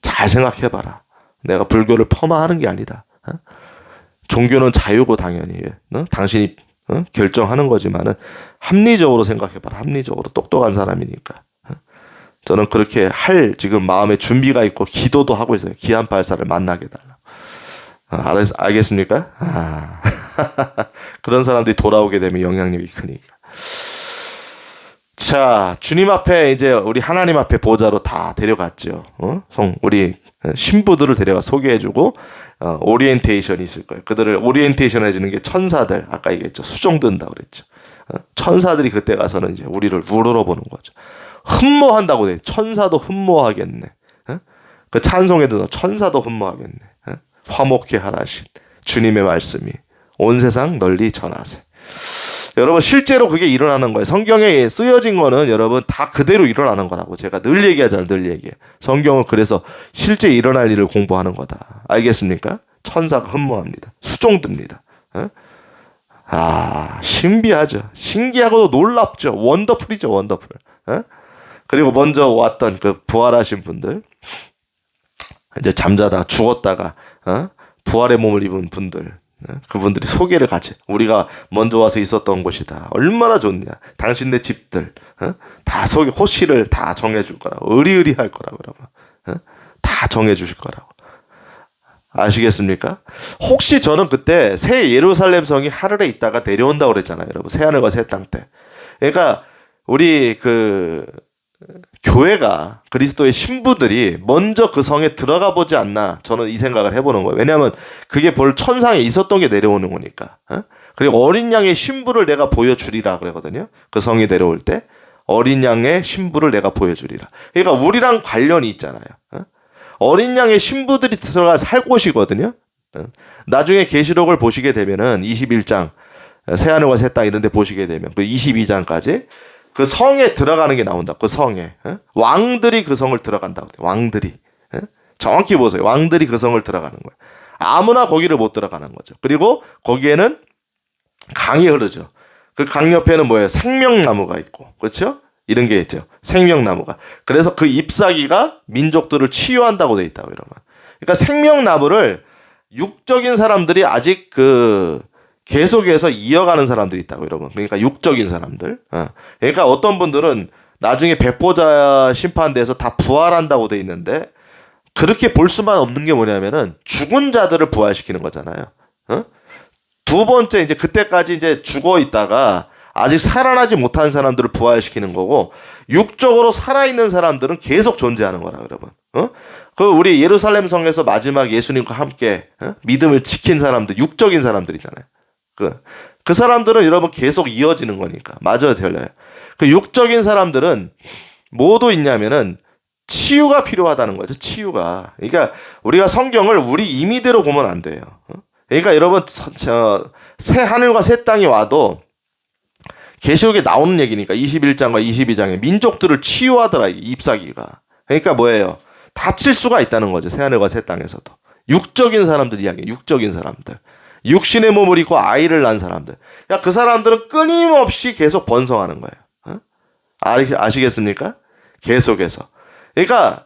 잘 생각해봐라. 내가 불교를 폄하하는 게 아니다. 종교는 자유고 당연히 당신이 결정하는 거지만은 합리적으로 생각해봐라. 합리적으로 똑똑한 사람이니까. 저는 그렇게 할 지금 마음의 준비가 있고 기도도 하고 있어요. 기안84를 만나게 달라. 알겠습니까? 그런 사람들이 돌아오게 되면 영향력이 크니까. 자, 주님 앞에 이제 우리 하나님 앞에 보좌로 다 데려갔죠. 우리 신부들을 데려가 소개해주고 오리엔테이션이 있을 거예요. 그들을 오리엔테이션 해주는 게 천사들. 아까 얘기했죠. 수종든다고 그랬죠. 천사들이 그때 가서는 이제 우리를 우러러보는 거죠. 흠모한다고 돼. 천사도 흠모하겠네. 어? 그 찬송에도 천사도 흠모하겠네. 어? 화목해 하라신 주님의 말씀이 온 세상 널리 전하세. 여러분 실제로 그게 일어나는 거예요. 성경에 쓰여진 거는 여러분 다 그대로 일어나는 거라고 제가 늘 얘기하잖아요. 늘 얘기해. 성경은 그래서 실제 일어날 일을 공부하는 거다. 알겠습니까? 천사가 흠모합니다. 수종듭니다. 어? 신비하죠. 신기하고도 놀랍죠. 원더풀이죠. 원더풀. 어? 그리고 먼저 왔던 그 부활하신 분들, 이제 잠자다 죽었다가 부활의 몸을 입은 분들, 그분들이 소개를 같이 우리가 먼저 와서 있었던 곳이다. 얼마나 좋냐. 당신네 집들 다 소개 호시를 다 정해줄 거라고. 의리의리할 거라고 여러분. 다 정해주실 거라고. 아시겠습니까? 혹시 저는 그때 새 예루살렘 성이 하늘에 있다가 내려온다고 그랬잖아요. 여러분 새하늘과 새 땅 때. 그러니까 우리 그 교회가 그리스도의 신부들이 먼저 그 성에 들어가 보지 않나 저는 이 생각을 해보는 거예요. 왜냐하면 그게 볼 천상에 있었던 게 내려오는 거니까. 그리고 어린 양의 신부를 내가 보여주리라 그러거든요. 그 성이 내려올 때 어린 양의 신부를 내가 보여주리라. 그러니까 우리랑 관련이 있잖아요. 어린 양의 신부들이 들어가 살 곳이거든요. 나중에 계시록을 보시게 되면은 21장 새하늘과 새 땅 이런 데 보시게 되면 그 22장까지 그 성에 들어가는 게 나온다. 그 성에. 왕들이 그 성을 들어간다고. 왕들이. 정확히 보세요. 왕들이 그 성을 들어가는 거예요. 아무나 거기를 못 들어가는 거죠. 그리고 거기에는 강이 흐르죠. 그 강 옆에는 뭐예요? 생명나무가 있고. 그렇죠? 이런 게 있죠. 생명나무가. 그래서 그 잎사귀가 민족들을 치유한다고 돼 있다고 여러분. 그러니까 생명나무를 육적인 사람들이 아직 계속해서 이어가는 사람들이 있다고 여러분. 그러니까 육적인 사람들. 그러니까 어떤 분들은 나중에 백보자 심판대에서 다 부활한다고 돼 있는데 그렇게 볼 수만 없는 게 뭐냐면은 죽은 자들을 부활시키는 거잖아요. 두 번째 이제 그때까지 이제 죽어 있다가 아직 살아나지 못한 사람들을 부활시키는 거고 육적으로 살아있는 사람들은 계속 존재하는 거라 여러분. 그 우리 예루살렘 성에서 마지막 예수님과 함께 믿음을 지킨 사람들 육적인 사람들이잖아요. 그 사람들은 여러분 계속 이어지는 거니까 맞아요, 틀려요. 그 육적인 사람들은 뭐도 있냐면은 치유가 필요하다는 거죠. 치유가. 그러니까 우리가 성경을 우리 임의대로 보면 안 돼요. 그러니까 여러분 새 하늘과 새 땅이 와도 계시록에 나오는 얘기니까 21장과 22장에 민족들을 치유하더라 잎사귀가. 그러니까 뭐예요? 다칠 수가 있다는 거죠. 새 하늘과 새 땅에서도. 육적인 사람들 이야기예요. 육적인 사람들. 육신의 몸을 입고 아이를 낳은 사람들. 그 사람들은 끊임없이 계속 번성하는 거예요. 아시겠습니까? 계속해서. 그러니까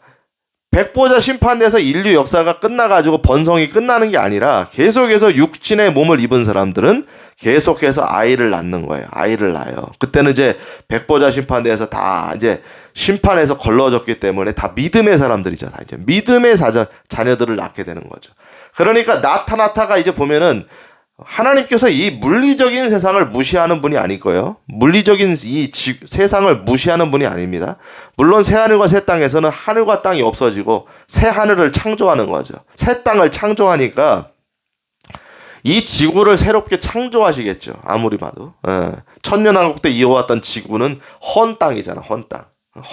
백보자 심판대에서 인류 역사가 끝나가지고 번성이 끝나는 게 아니라 계속해서 육신의 몸을 입은 사람들은 계속해서 아이를 낳는 거예요. 아이를 낳아요. 그때는 이제 백보자 심판대에서 다 이제 심판에서 걸러졌기 때문에 다 믿음의 사람들이죠. 다 이제 믿음의 자녀들을 낳게 되는 거죠. 그러니까 나타나타가 이제 보면은 하나님께서 이 물리적인 세상을 무시하는 분이 아닐 거예요. 물리적인 이 세상을 무시하는 분이 아닙니다. 물론 새 하늘과 새 땅에서는 하늘과 땅이 없어지고 새 하늘을 창조하는 거죠. 새 땅을 창조하니까 이 지구를 새롭게 창조하시겠죠. 아무리 봐도. 천년왕국 때 이어왔던 지구는 헌 땅이잖아. 헌 땅.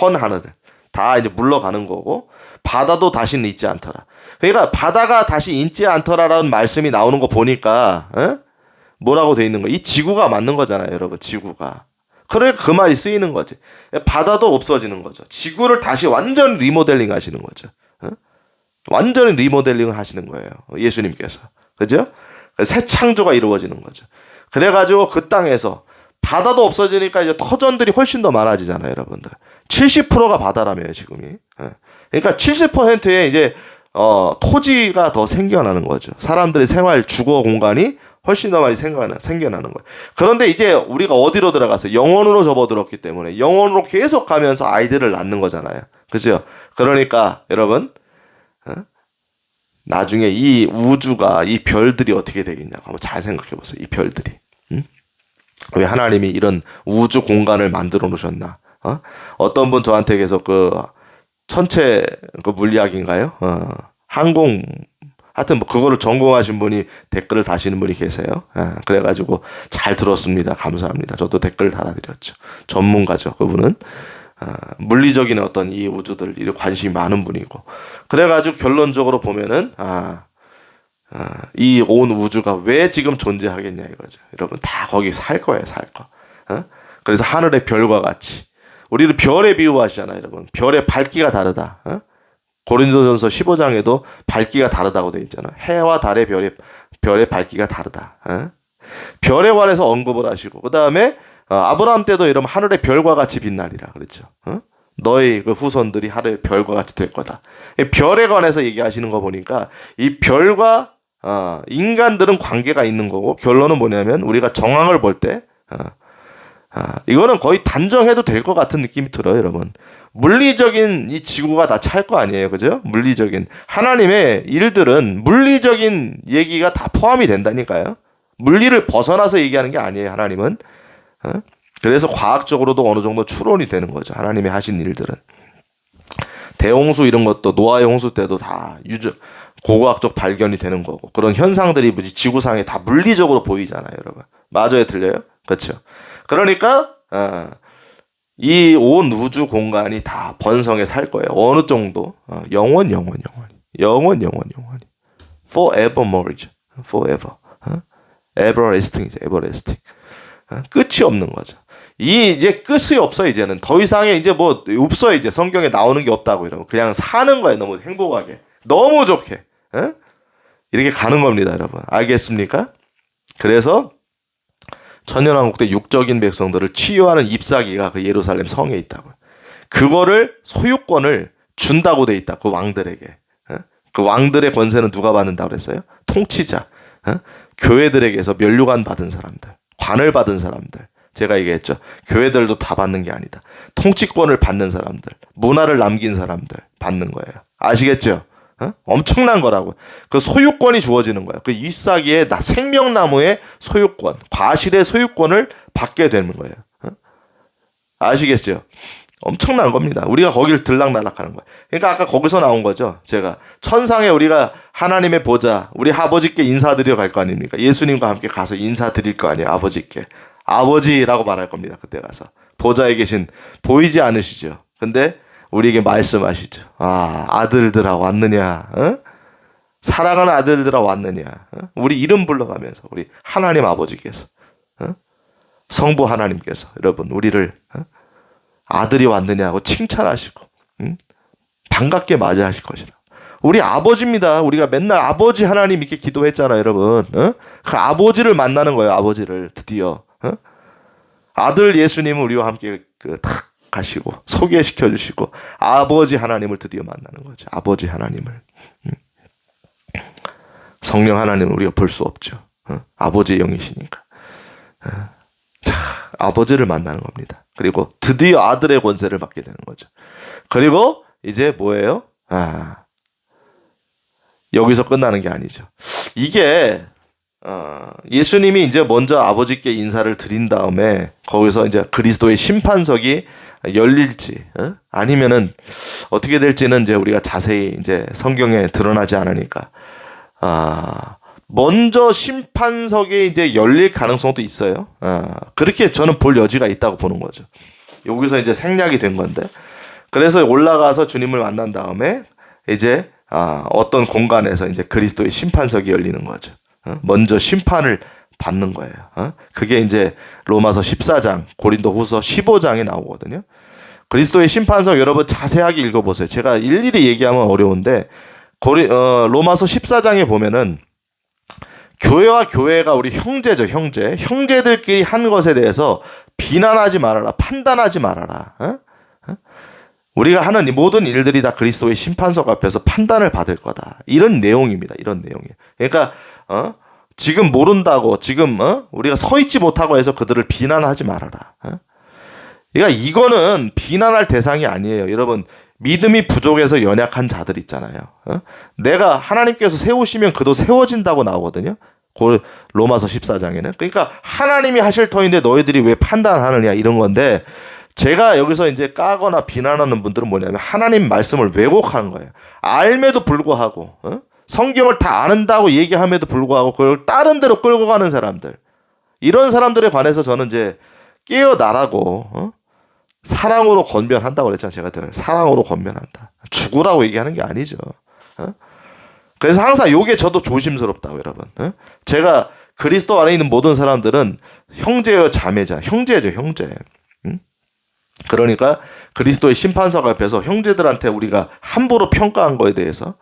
헌 하늘들. 다 이제 물러가는 거고 바다도 다시는 있지 않더라. 그러니까 바다가 다시 있지 않더라라는 말씀이 나오는 거 보니까 뭐라고 돼 있는 거야? 이 지구가 맞는 거잖아요, 여러분. 지구가. 그러니까 그 말이 쓰이는 거지. 바다도 없어지는 거죠. 지구를 다시 완전히 리모델링 하시는 거죠. 완전히 리모델링을 하시는 거예요. 예수님께서. 그죠? 새 창조가 이루어지는 거죠. 그래가지고 그 땅에서 바다도 없어지니까 이제 터전들이 훨씬 더 많아지잖아요, 여러분들. 70%가 바다라며요, 지금이. 그러니까 70%의 이제 토지가 더 생겨나는 거죠. 사람들의 생활 주거 공간이 훨씬 더 많이 생겨나는 거예요. 그런데 이제 우리가 어디로 들어갔어요? 영원으로 접어들었기 때문에 영원으로 계속 가면서 아이들을 낳는 거잖아요. 그죠? 그러니까 여러분 나중에 이 우주가 이 별들이 어떻게 되겠냐고 한번 잘 생각해 보세요. 이 별들이. 왜 하나님이 이런 우주 공간을 만들어 놓으셨나? 어떤 분 저한테 계속 천체 물리학인가요? 항공 하여튼 뭐 그거를 전공하신 분이 댓글을 다시는 분이 계세요. 그래가지고 잘 들었습니다. 감사합니다. 저도 댓글 달아드렸죠. 전문가죠. 그분은 물리적인 어떤 이 우주들 이 관심이 많은 분이고 그래가지고 결론적으로 보면은 이 온 우주가 왜 지금 존재하겠냐 이거죠. 여러분 다 거기 살 거예요, 살 거. 그래서 하늘의 별과 같이 우리를 별에 비유하시잖아요, 여러분. 별의 밝기가 다르다. 고린도전서 15장에도 밝기가 다르다고 돼 있잖아요. 해와 달의 별의 밝기가 다르다. 별에 관해서 언급을 하시고 그 다음에 아브라함 때도 이러면 하늘의 별과 같이 빛나리라 그랬죠. 너희 그 후손들이 하늘의 별과 같이 될 거다. 별에 관해서 얘기하시는 거 보니까 이 별과 인간들은 관계가 있는 거고 결론은 뭐냐면 우리가 정황을 볼 때 이거는 거의 단정해도 될 것 같은 느낌이 들어요, 여러분. 물리적인 이 지구가 다 찰 거 아니에요, 그죠? 물리적인 하나님의 일들은 물리적인 얘기가 다 포함이 된다니까요. 물리를 벗어나서 얘기하는 게 아니에요, 하나님은. 그래서 과학적으로도 어느 정도 추론이 되는 거죠, 하나님이 하신 일들은. 대홍수 이런 것도 노아의 홍수 때도 다 고고학적 발견이 되는 거고 그런 현상들이 지구상에 다 물리적으로 보이잖아요, 여러분. 맞아요, 틀려요? 그렇죠. 그러니까 이 온 우주 공간이 다 번성에 살 거예요. 어느 정도 영원히 forevermore죠. forever everlasting이죠. everlasting. 끝이 없는 거죠. 이제 끝이 없어. 이제는 더 이상의 이제 뭐 없어요. 이제 성경에 나오는 게 없다고 이러면 그냥 사는 거예요. 너무 행복하게, 너무 좋게 이렇게 가는 겁니다, 여러분. 알겠습니까? 그래서 천년왕국 때 육적인 백성들을 치유하는 잎사귀가 그 예루살렘 성에 있다고요. 그거를 소유권을 준다고 돼 있다. 그 왕들에게. 그 왕들의 권세는 누가 받는다고 그랬어요? 통치자. 교회들에게서 면류관 받은 사람들, 관을 받은 사람들. 제가 얘기했죠. 교회들도 다 받는 게 아니다. 통치권을 받는 사람들, 문화를 남긴 사람들 받는 거예요. 아시겠죠? 엄청난 거라고. 그 소유권이 주어지는 거예요. 그 잎사귀의 생명나무의 소유권, 과실의 소유권을 받게 되는 거예요. 아시겠죠? 엄청난 겁니다. 우리가 거기를 들락날락하는 거예요. 그러니까 아까 거기서 나온 거죠. 제가 천상에 우리가 하나님의 보좌, 우리 아버지께 인사드리러 갈 거 아닙니까? 예수님과 함께 가서 인사드릴 거 아니에요, 아버지께. 아버지라고 말할 겁니다. 그때 가서 보좌에 계신, 보이지 않으시죠? 근데 우리에게 말씀하시죠. 아들들아 왔느냐? 사랑하는 아들들아 왔느냐? 우리 이름 불러가면서 우리 하나님 아버지께서, 성부 하나님께서 여러분 우리를 아들이 왔느냐고 칭찬하시고 반갑게 맞이하실 것이라. 우리 아버지입니다. 우리가 맨날 아버지 하나님 이렇게 기도했잖아요, 여러분. 그 아버지를 만나는 거예요. 아버지를 드디어. 아들 예수님은 우리와 함께 탁 가시고 소개시켜 주시고 아버지 하나님을 드디어 만나는 거죠. 아버지 하나님을. 성령 하나님은 우리가 볼 수 없죠. 아버지의 영이시니까. 자, 아버지를 만나는 겁니다. 그리고 드디어 아들의 권세를 받게 되는 거죠. 그리고 이제 뭐예요? 여기서 끝나는 게 아니죠. 이게 예수님이 이제 먼저 아버지께 인사를 드린 다음에 거기서 이제 그리스도의 심판석이 열릴지 아니면은 어떻게 될지는 이제 우리가 자세히 이제 성경에 드러나지 않으니까 먼저 심판석에 이제 열릴 가능성도 있어요. 그렇게 저는 볼 여지가 있다고 보는 거죠. 여기서 이제 생략이 된 건데 그래서 올라가서 주님을 만난 다음에 이제 어떤 공간에서 이제 그리스도의 심판석이 열리는 거죠. 먼저 심판을 받는 거예요. 그게 이제 로마서 14장, 고린도후서 15장에 나오거든요. 그리스도의 심판석 여러분 자세하게 읽어보세요. 제가 일일이 얘기하면 어려운데 로마서 14장에 보면은 교회와 교회가 우리 형제죠, 형제. 형제들끼리 한 것에 대해서 비난하지 말아라, 판단하지 말아라. 우리가 하는 모든 일들이 다 그리스도의 심판석 앞에서 판단을 받을 거다. 이런 내용입니다. 이런 내용이. 그러니까 지금 모른다고 지금 우리가 서 있지 못하고 해서 그들을 비난하지 말아라. 그러니까 이거는 비난할 대상이 아니에요. 여러분 믿음이 부족해서 연약한 자들 있잖아요. 내가 하나님께서 세우시면 그도 세워진다고 나오거든요. 로마서 14장에는. 그러니까 하나님이 하실 터인데 너희들이 왜 판단하느냐 이런 건데 제가 여기서 이제 까거나 비난하는 분들은 뭐냐면 하나님 말씀을 왜곡하는 거예요. 알매도 불구하고 성경을 다 아는다고 얘기함에도 불구하고 그걸 다른 데로 끌고 가는 사람들, 이런 사람들에 관해서 저는 이제 깨어나라고 사랑으로 권면한다고 그랬잖아요. 제가 사랑으로 권면한다. 죽으라고 얘기하는 게 아니죠. 그래서 항상 요게 저도 조심스럽다고 여러분. 제가 그리스도 안에 있는 모든 사람들은 형제여 자매자, 형제죠, 형제. 그러니까 그리스도의 심판석 앞에서 형제들한테 우리가 함부로 평가한 거에 대해서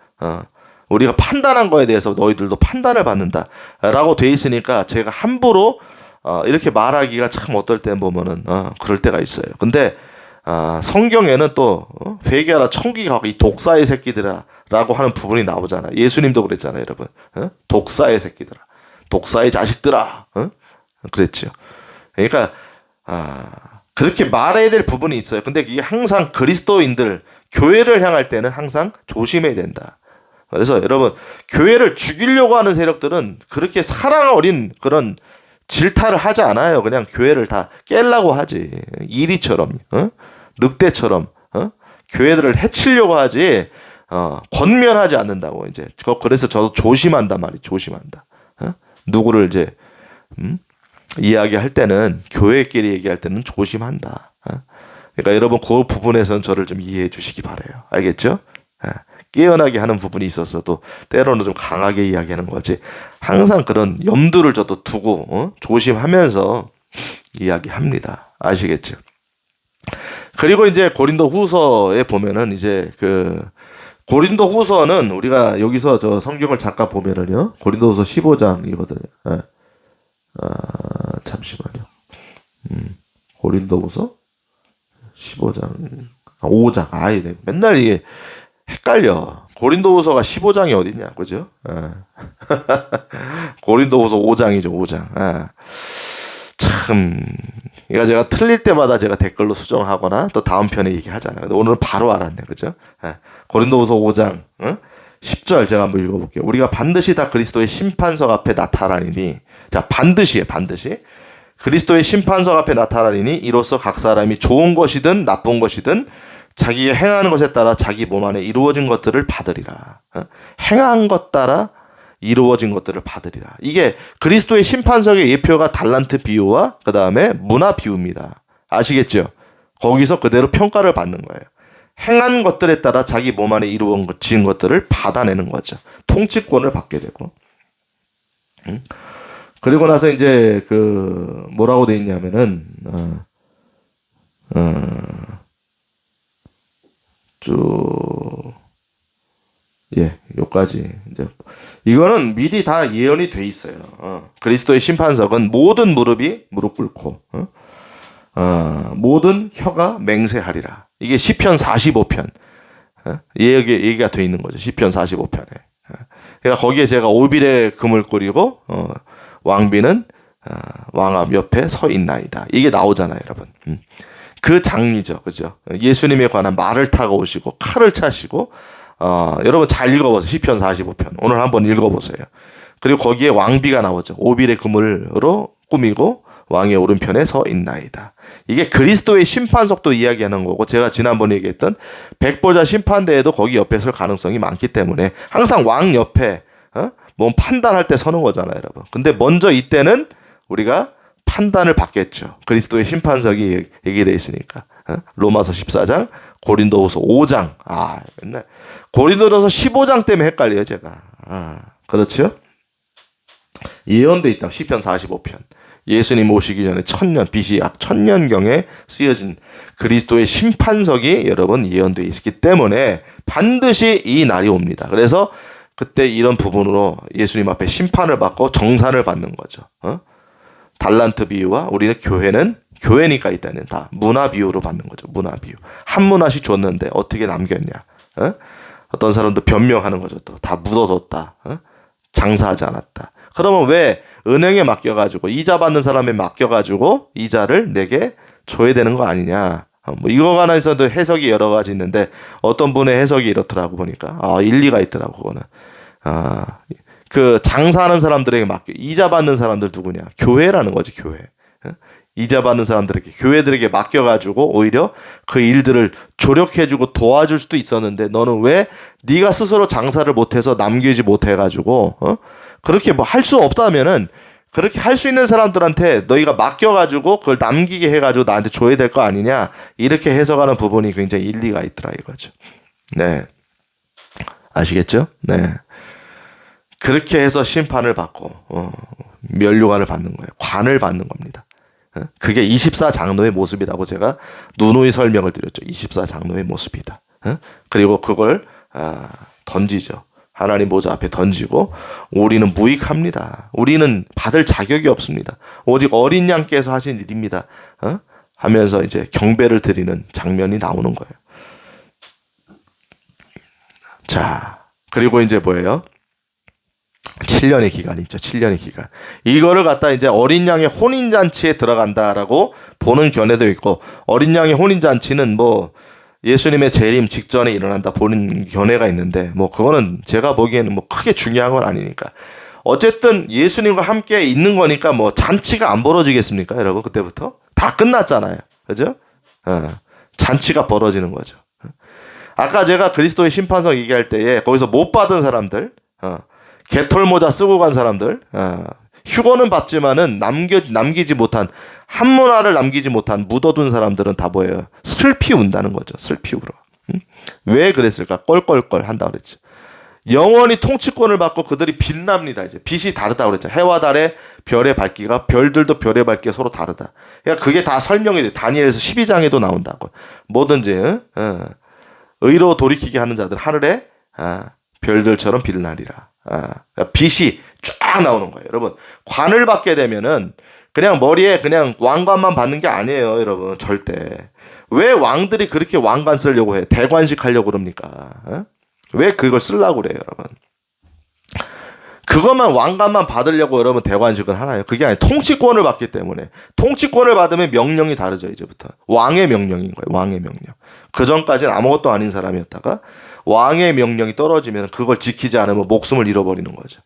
우리가 판단한 거에 대해서 너희들도 판단을 받는다라고 돼 있으니까 제가 함부로 이렇게 말하기가 참 어떨 때 보면은 그럴 때가 있어요. 근데 성경에는 또 회개하라 청기가 하고 이 독사의 새끼들아라고 하는 부분이 나오잖아요. 예수님도 그랬잖아요, 여러분. 독사의 새끼들아, 독사의 자식들아, 그랬죠. 그러니까 그렇게 말해야 될 부분이 있어요. 근데 이게 항상 그리스도인들, 교회를 향할 때는 항상 조심해야 된다. 그래서 여러분, 교회를 죽이려고 하는 세력들은 그렇게 사랑 어린 그런 질타를 하지 않아요. 그냥 교회를 다 깨려고 하지. 이리처럼, 늑대처럼, 교회들을 해치려고 하지, 권면하지 않는다고, 이제. 그래서 저도 조심한단 말이에요. 조심한다. 누구를 이제, 이야기할 때는, 교회끼리 얘기할 때는 조심한다. 그러니까 여러분, 그 부분에서는 저를 좀 이해해 주시기 바라요. 알겠죠? 깨어나게 하는 부분이 있어서도 때로는 좀 강하게 이야기하는 거지. 항상 그런 염두를 저도 두고 조심하면서 이야기합니다. 아시겠죠? 그리고 이제 고린도 후서에 보면은 이제 그 고린도 후서는 우리가 여기서 저 성경을 잠깐 보면은요. 고린도 후서 15장이거든요. 잠시만요. 고린도 후서 15장, 5장. 아이, 네. 맨날 이게 헷갈려. 고린도후서가 15장이 어딨냐, 그죠? 고린도후서 5장이죠, 5장. 참, 이거 제가 틀릴 때마다 제가 댓글로 수정하거나 또 다음 편에 얘기하잖아요. 근데 오늘은 바로 알았네, 그죠? 고린도후서 5장, 10절 제가 한번 읽어볼게요. 우리가 반드시 다 그리스도의 심판석 앞에 나타나리니, 자, 반드시 그리스도의 심판석 앞에 나타나리니 이로써 각 사람이 좋은 것이든 나쁜 것이든 자기가 행하는 것에 따라 자기 몸 안에 이루어진 것들을 받으리라. 행한 것 따라 이루어진 것들을 받으리라. 이게 그리스도의 심판석의 예표가 달란트 비유와 그 다음에 문화 비유입니다. 아시겠죠? 거기서 그대로 평가를 받는 거예요. 행한 것들에 따라 자기 몸 안에 이루어진 것들을 받아내는 거죠. 통치권을 받게 되고. 그리고 나서 이제 그 뭐라고 돼 있냐면은 요까지 이제 이거는 미리 다 예언이 돼 있어요. 그리스도의 심판석은 모든 무릎이 무릎 꿇고 모든 혀가 맹세하리라. 이게 시편 45편 얘기가 돼 있는 거죠. 시편 45편에. 그러니까 거기에 제가 오빌의 금을 꾸리고 왕비는 왕암 옆에 서 있나이다. 이게 나오잖아요, 여러분. 그 장이죠. 그죠? 예수님에 관한 말을 타고 오시고 칼을 차시고 여러분 잘 읽어보세요. 시편 45편. 오늘 한번 읽어보세요. 그리고 거기에 왕비가 나오죠. 오빌의 그물로 꾸미고 왕의 오른편에 서 있나이다. 이게 그리스도의 심판석도 이야기하는 거고 제가 지난번에 얘기했던 백보자 심판대에도 거기 옆에 설 가능성이 많기 때문에 항상 왕 옆에 뭐 판단할 때 서는 거잖아요, 여러분. 근데 먼저 이때는 우리가 판단을 받겠죠. 그리스도의 심판석이 얘기되어 있으니까. 로마서 14장, 고린도후서 5장. 맨날 고린도후서 15장 때문에 헷갈려요, 제가. 그렇죠? 예언돼 있다. 시편 45편. 예수님 오시기 전에 BC 약 1000년경에 쓰여진 그리스도의 심판석이 여러분 예언돼 있기 때문에 반드시 이 날이 옵니다. 그래서 그때 이런 부분으로 예수님 앞에 심판을 받고 정산을 받는 거죠. 달란트 비유와 우리는 교회니까 일단은 다 문화 비유로 받는 거죠. 문화 비유. 한 문화씩 줬는데 어떻게 남겼냐. 어떤 사람도 변명하는 거죠. 또 다 묻어뒀다. 장사하지 않았다. 그러면 왜 은행에 맡겨가지고 이자 받는 사람에 맡겨가지고 이자를 내게 줘야 되는 거 아니냐. 뭐 이거 관해서도 해석이 여러 가지 있는데 어떤 분의 해석이 이렇더라고 보니까 일리가 있더라고 그거는. 그 장사하는 사람들에게 맡겨 이자 받는 사람들 누구냐? 교회라는 거지, 교회. 이자 받는 사람들에게 교회들에게 맡겨가지고 오히려 그 일들을 조력해주고 도와줄 수도 있었는데 너는 왜 네가 스스로 장사를 못해서 남기지 못해가지고 그렇게 뭐 할 수 없다면은 그렇게 할 수 있는 사람들한테 너희가 맡겨가지고 그걸 남기게 해가지고 나한테 줘야 될 거 아니냐, 이렇게 해석하는 부분이 굉장히 일리가 있더라 이거죠. 네, 아시겠죠? 네, 그렇게 해서 심판을 받고 면류관을 받는 거예요. 관을 받는 겁니다. 그게 24장로의 모습이라고 제가 누누이 설명을 드렸죠. 24장로의 모습이다. 그리고 그걸 던지죠. 하나님 보좌 앞에 던지고, 우리는 무익합니다. 우리는 받을 자격이 없습니다. 오직 어린 양께서 하신 일입니다. 하면서 이제 경배를 드리는 장면이 나오는 거예요. 자, 그리고 이제 뭐예요? 7년의 기간이 있죠. 7년의 기간. 이거를 갖다 이제 어린 양의 혼인잔치에 들어간다라고 보는 견해도 있고, 어린 양의 혼인잔치는 뭐 예수님의 재림 직전에 일어난다 보는 견해가 있는데, 뭐 그거는 제가 보기에는 뭐 크게 중요한 건 아니니까. 어쨌든 예수님과 함께 있는 거니까 뭐 잔치가 안 벌어지겠습니까, 여러분? 그때부터 다 끝났잖아요. 그죠? 잔치가 벌어지는 거죠. 아까 제가 그리스도의 심판석 얘기할 때에 거기서 못 받은 사람들, 개털 모자 쓰고 간 사람들, 휴거는 받지만은 남기지 못한, 한문화를 남기지 못한 묻어둔 사람들은 다 뭐예요? 슬피 운다는 거죠. 슬피 울어. 왜 그랬을까? 껄껄껄 한다 그랬죠. 영원히 통치권을 받고 그들이 빛납니다. 이제 빛이 다르다고 그랬죠. 해와 달의 별의 밝기가, 별들도 별의 밝기가 서로 다르다. 그러니까 그게 다 설명이 돼. 다니엘에서 12장에도 나온다고. 뭐든지 의로 돌이키게 하는 자들 하늘에 별들처럼 빛나리라. 그러니까 빛이 쫙 나오는 거예요. 여러분, 관을 받게 되면은 그냥 머리에 그냥 왕관만 받는 게 아니에요, 여러분. 절대. 왜 왕들이 그렇게 왕관 쓰려고 해? 대관식 하려고 그럽니까? 왜 그걸 쓰려고 그래요, 여러분? 그것만, 왕관만 받으려고 여러분 대관식을 하나요? 그게 아니에요. 통치권을 받기 때문에. 통치권을 받으면 명령이 다르죠, 이제부터. 왕의 명령인 거예요, 왕의 명령. 그 전까지는 아무것도 아닌 사람이었다가 왕의 명령이 떨어지면 그걸 지키지 않으면 목숨을 잃어버리는 거죠.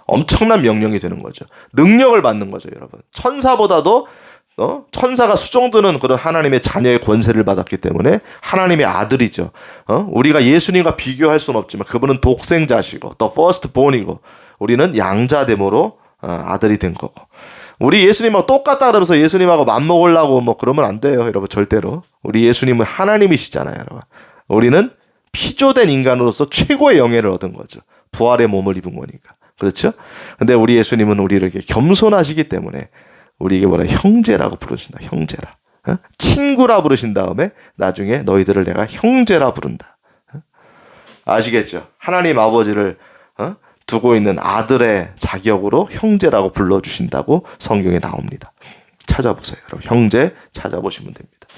엄청난 명령이 되는 거죠. 능력을 받는 거죠, 여러분. 천사보다도 천사가 수종드는 그런 하나님의 자녀의 권세를 받았기 때문에 하나님의 아들이죠. 우리가 예수님과 비교할 수는 없지만 그분은 독생자시고 더 퍼스트 본이고, 우리는 양자됨으로 아들이 된 거고. 우리 예수님하고 똑같다 그러면서 예수님하고 맞먹으려고 뭐 그러면 안 돼요, 여러분. 절대로. 우리 예수님은 하나님이시잖아요, 여러분. 우리는 피조된 인간으로서 최고의 영예를 얻은 거죠. 부활의 몸을 입은 거니까. 그렇죠? 근데 우리 예수님은 우리를 이렇게 겸손하시기 때문에 우리에게 뭐라, 형제라고 부르신다. 형제라. 친구라 부르신 다음에 나중에 너희들을 내가 형제라 부른다. 아시겠죠? 하나님 아버지를 두고 있는 아들의 자격으로 형제라고 불러주신다고 성경에 나옵니다. 찾아보세요, 여러분. 형제 찾아보시면 됩니다.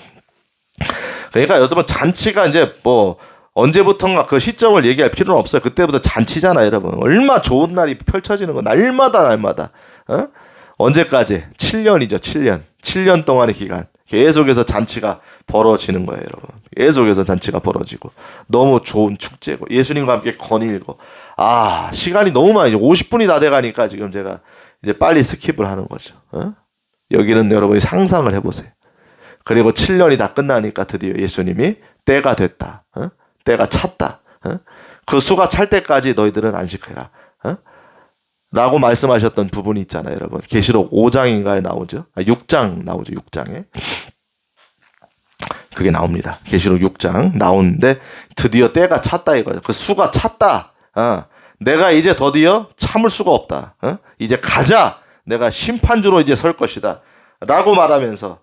그러니까 여러분, 잔치가 이제 뭐 언제부턴가 그 시점을 얘기할 필요는 없어요. 그때부터 잔치잖아요, 여러분. 얼마 좋은 날이 펼쳐지는 거, 날마다. 언제까지? 7년이죠, 7년. 7년 동안의 기간. 계속해서 잔치가 벌어지는 거예요, 여러분. 계속해서 잔치가 벌어지고. 너무 좋은 축제고. 예수님과 함께 거닐고. 시간이 너무 많이, 50분이 다 돼가니까 지금 제가 이제 빨리 스킵을 하는 거죠. 여기는 여러분이 상상을 해보세요. 그리고 7년이 다 끝나니까 드디어 예수님이 때가 됐다. 때가 찼다. 그 수가 찰 때까지 너희들은 안식해라. 라고 말씀하셨던 부분이 있잖아요, 여러분. 계시록 5장인가에 나오죠. 6장 나오죠, 6장에. 그게 나옵니다. 계시록 6장 나오는데 드디어 때가 찼다 이거죠. 그 수가 찼다. 내가 이제 드디어 참을 수가 없다. 이제 가자. 내가 심판주로 이제 설 것이다. 라고 말하면서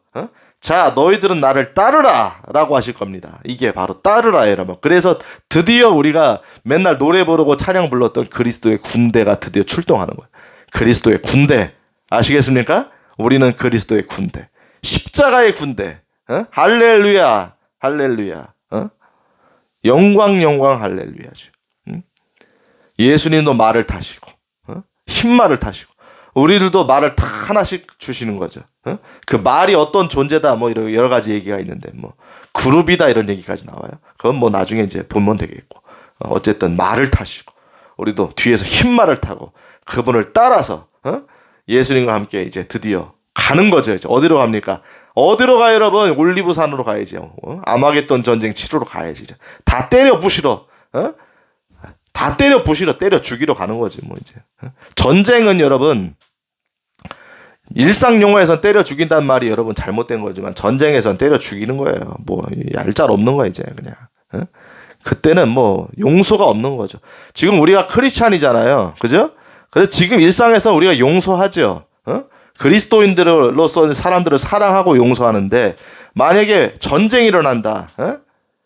자, 너희들은 나를 따르라 라고 하실 겁니다. 이게 바로 따르라예요, 여러분. 그래서 드디어 우리가 맨날 노래 부르고 찬양 불렀던 그리스도의 군대가 드디어 출동하는 거예요. 그리스도의 군대. 아시겠습니까? 우리는 그리스도의 군대. 십자가의 군대. 할렐루야. 할렐루야. 영광 할렐루야죠. 예수님도 말을 타시고, 흰말을 타시고, 우리들도 말을 다 하나씩 주시는 거죠. 그 말이 어떤 존재다, 뭐 이런 여러 가지 얘기가 있는데, 뭐 그룹이다 이런 얘기까지 나와요. 그건 뭐 나중에 이제 보면 되겠고, 어쨌든 말을 타시고, 우리도 뒤에서 흰말을 타고 그분을 따라서 예수님과 함께 이제 드디어 가는 거죠. 이제 어디로 갑니까? 어디로 가요, 여러분? 올리브산으로 가야죠. 아마겟돈 전쟁 치르러 가야지. 이제. 다 때려 부시러, 다 때려 부시러, 때려 죽이러 가는 거지, 뭐 이제. 전쟁은 여러분, 일상 용어에선 때려 죽인다는 말이 여러분 잘못된 거지만 전쟁에선 때려 죽이는 거예요. 뭐 얄짤 없는 거야 이제 그냥. 어? 그때는 뭐 용서가 없는 거죠. 지금 우리가 크리스찬이잖아요. 그죠? 그래서 지금 일상에서 우리가 용서하죠. 어? 그리스도인들로서 사람들을 사랑하고 용서하는데 만약에 전쟁이 일어난다. 어?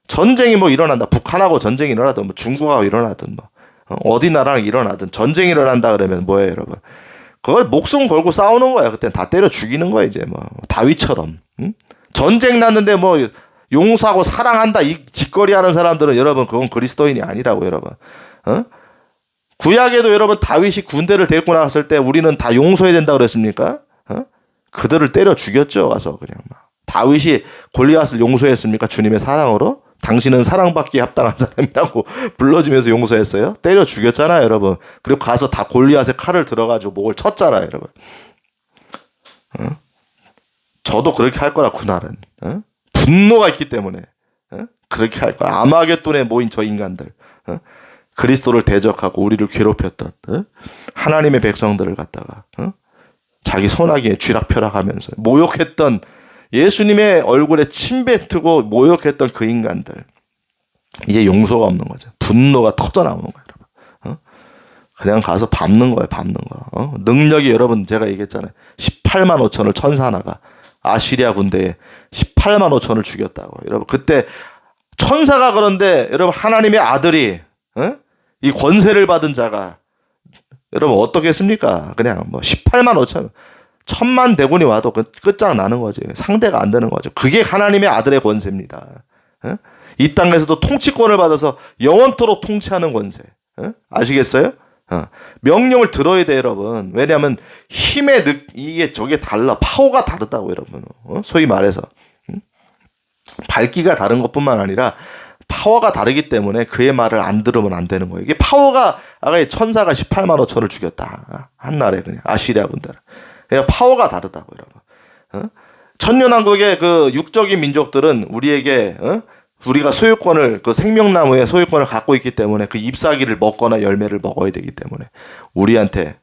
전쟁이 뭐 일어난다. 북한하고 전쟁이 일어나든 뭐 중국하고 일어나든 뭐 어디 나라랑 일어나든 전쟁이 일어난다 그러면 뭐예요, 여러분? 그걸 목숨 걸고 싸우는 거야. 그땐 다 때려 죽이는 거야, 이제 뭐 다윗처럼. 응? 전쟁 났는데 뭐 용서하고 사랑한다 이 짓거리 하는 사람들은 여러분 그건 그리스도인이 아니라고 여러분. 어? 구약에도 여러분 다윗이 군대를 데리고 나갔을 때 우리는 다 용서해야 된다 그랬습니까? 어? 그들을 때려 죽였죠. 가서 그냥 막. 다윗이 골리앗을 용서했습니까? 주님의 사랑으로? 당신은 사랑받기에 합당한 사람이라고 불러주면서 용서했어요? 때려 죽였잖아요, 여러분. 그리고 가서 다 골리앗의 칼을 들어가지고 목을 쳤잖아요, 여러분. 어? 저도 그렇게 할 거라, 그날은. 어? 분노가 있기 때문에. 어? 그렇게 할 거야. 아마겟돈에 모인 저 인간들. 어? 그리스도를 대적하고 우리를 괴롭혔던 어? 하나님의 백성들을 갖다가 자기 손아귀에 쥐락펴락하면서 모욕했던 예수님의 얼굴에 침 뱉고 모욕했던 그 인간들 이제 용서가 없는 거죠. 분노가 터져 나오는 거예요, 여러분. 그냥 가서 밟는 거예요, 밟는 거. 능력이 여러분 제가 얘기했잖아요. 18만 5천을 천사 하나가 아시리아 군대에 18만 5천을 죽였다고. 여러분 그때 천사가 그런데 여러분 하나님의 아들이 이 권세를 받은 자가 여러분 어떻게 했습니까? 그냥 뭐 18만 5천 1000만 대군이 와도 끝장나는 거지. 상대가 안 되는 거죠. 그게 하나님의 아들의 권세입니다. 이 땅에서도 통치권을 받아서 영원토록 통치하는 권세. 아시겠어요? 명령을 들어야 돼 여러분. 왜냐하면 힘의 이게 저게 달라. 파워가 다르다고 여러분. 소위 말해서 밝기가 다른 것뿐만 아니라 파워가 다르기 때문에 그의 말을 안 들으면 안 되는 거예요. 이게 파워가 아까 천사가 18만 5천을 죽였다. 한 날에 그냥 아시리아 군대를. 그러니까 파워가 다르다고 여러분. 천년왕국의 그 육적인 민족들은 우리에게 우리가 소유권을 그 생명나무의 소유권을 갖고 있기 때문에 그 잎사귀를 먹거나 열매를 먹어야 되기 때문에 우리한테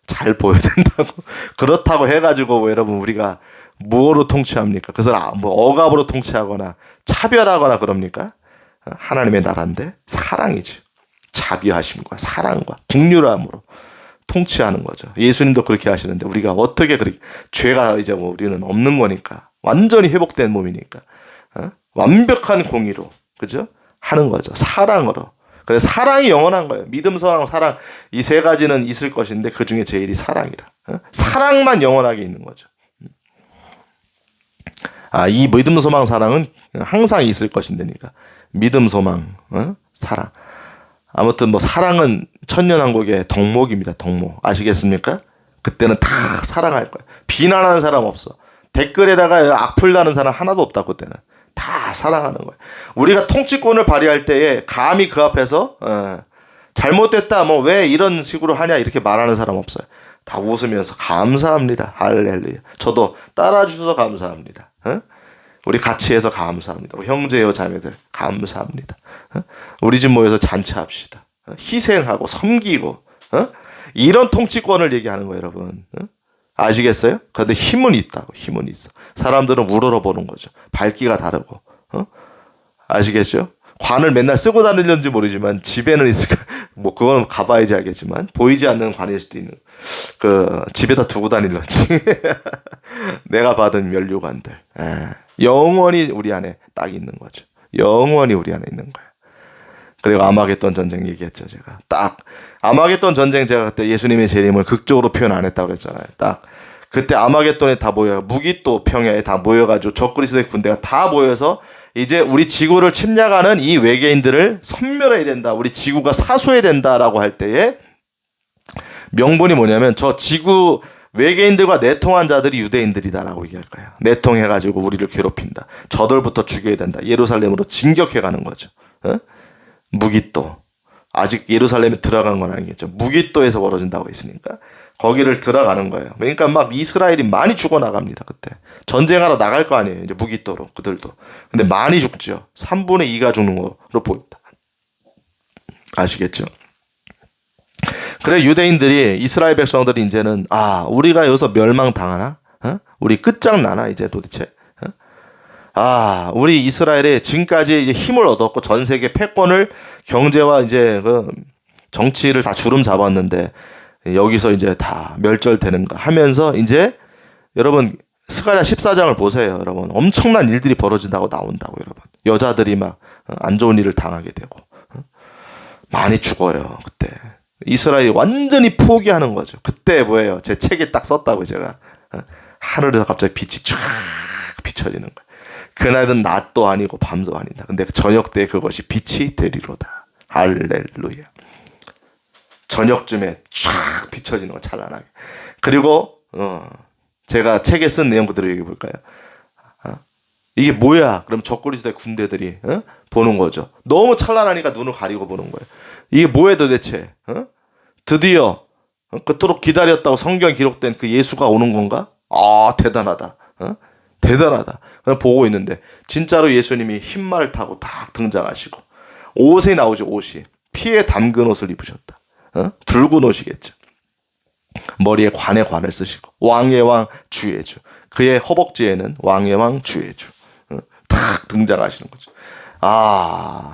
잘 보여야 된다고. 그렇다고 해가지고 여러분 우리가 무엇으로 통치합니까? 그것을 뭐 억압으로 통치하거나 차별하거나 그럽니까? 하나님의 나라인데 사랑이지. 자비하심과 사랑과 긍휼함으로 통치하는 거죠. 예수님도 그렇게 하시는데 우리가 어떻게 그렇게 죄가 이제 뭐 우리는 없는 거니까 완전히 회복된 몸이니까 완벽한 공의로 그죠? 하는 거죠. 사랑으로. 그래서 사랑이 영원한 거예요. 믿음, 사랑 이 세 가지는 있을 것인데 그 중에 제일이 사랑이라. 사랑만 영원하게 있는 거죠. 이 믿음, 소망, 사랑은 항상 있을 것인데니까. 믿음, 소망, 사랑. 아무튼 뭐 사랑은 천년왕국의 덕목입니다. 덕목. 아시겠습니까? 그때는 다 사랑할 거예요. 비난하는 사람 없어. 댓글에다가 악플 다는 사람 하나도 없다. 그때는 다 사랑하는 거예요. 우리가 통치권을 발휘할 때에 감히 그 앞에서 잘못됐다 뭐 왜 이런 식으로 하냐 이렇게 말하는 사람 없어요. 다 웃으면서 감사합니다. 할렐루야. 저도 따라주셔서 감사합니다. 우리 같이 해서 감사합니다. 우리 형제여 자매들 감사합니다. 우리 집 모여서 잔치합시다. 희생하고 섬기고 이런 통치권을 얘기하는 거예요, 여러분. 아시겠어요? 그런데 힘은 있다고. 힘은 있어. 사람들은 우러러보는 거죠. 밝기가 다르고. 아시겠죠? 관을 맨날 쓰고 다니는지 모르지만 집에는 있을까? 뭐 그거는 가봐야지 알겠지만 보이지 않는 관일 수도 있는. 그 집에다 두고 다니는지. 내가 받은 면류관들. 영원히 우리 안에 딱 있는 거죠. 영원히 우리 안에 있는 거예요. 그리고 아마겟돈 전쟁 얘기했죠, 제가. 딱 아마겟돈 전쟁 제가 그때 예수님의 재림을 극적으로 표현 안 했다고 그랬잖아요. 딱 그때 아마겟돈에 다 모여 무기또 평야에 다 모여가지고 적그리스도의 군대가 다 모여서 이제 우리 지구를 침략하는 이 외계인들을 섬멸해야 된다. 우리 지구가 사수해야 된다라고 할 때에 명분이 뭐냐면 저 지구 외계인들과 내통한 자들이 유대인들이다라고 얘기할 거예요. 내통해가지고 우리를 괴롭힌다. 저들부터 죽여야 된다. 예루살렘으로 진격해가는 거죠. 무기또. 아직 예루살렘에 들어간 건 아니겠죠. 무기또에서 벌어진다고 했으니까 거기를 들어가는 거예요. 그러니까 막 이스라엘이 많이 죽어나갑니다. 그때 전쟁하러 나갈 거 아니에요. 이제 무기또로 그들도. 근데 많이 죽죠. 3분의 2가 죽는 거로 보인다. 아시겠죠? 그래 유대인들이 이스라엘 백성들이 이제는 우리가 여기서 멸망당하나? 우리 끝장나나 이제 도대체? 우리 이스라엘이 지금까지 이제 힘을 얻었고 전 세계 패권을 경제와 이제 그 정치를 다 주름 잡았는데 여기서 이제 다 멸절되는가 하면서 이제 여러분 스가랴 14장을 보세요. 여러분 엄청난 일들이 벌어진다고 나온다고 여러분. 여자들이 막 안 좋은 일을 당하게 되고 많이 죽어요. 그때 이스라엘이 완전히 포기하는 거죠. 그때 뭐예요? 제 책에 딱 썼다고 제가 하늘에서 갑자기 빛이 쫙 비춰지는 거예요. 그날은 낮도 아니고 밤도 아니다. 근데 저녁 때 그것이 빛이 되리로다. 할렐루야. 저녁쯤에 쫙 비춰지는 거 찬란하게. 그리고 제가 책에 쓴 내용 그대로 얘기해 볼까요? 이게 뭐야? 그럼 적그리스도의 군대들이 보는 거죠. 너무 찬란하니까 눈을 가리고 보는 거예요. 이게 뭐야 도대체? 드디어 그토록 기다렸다고 성경에 기록된 그 예수가 오는 건가? 대단하다. 대단하다. 그냥 보고 있는데 진짜로 예수님이 흰말을 타고 딱 등장하시고 옷이 나오죠. 옷이 피에 담근 옷을 입으셨다. 붉은 옷이겠죠. 머리에 관에 관을 쓰시고 왕의 왕 주의 주. 그의 허벅지에는 왕의 왕 주의 주. 탁 등장하시는 거죠.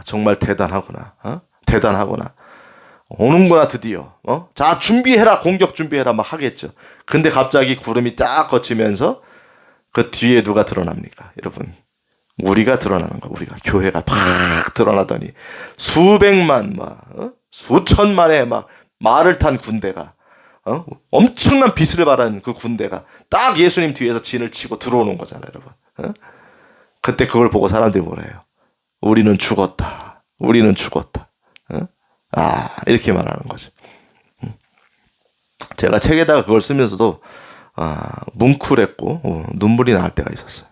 정말 대단하구나. 대단하구나. 오는구나 드디어. 자 준비해라 공격 준비해라 막 하겠죠. 근데 갑자기 구름이 딱 거치면서 그 뒤에 누가 드러납니까? 여러분 우리가 드러나는 거. 우리가 교회가 팍 드러나더니 수백만 수천만의 막 말을 탄 군대가 엄청난 빛을 발한 그 군대가 딱 예수님 뒤에서 진을 치고 들어오는 거잖아요, 여러분. 그때 그걸 보고 사람들이 뭐라 해요? 우리는 죽었다. 우리는 죽었다. 이렇게 말하는 거죠. 제가 책에다가 그걸 쓰면서도 뭉클했고 눈물이 날 때가 있었어요.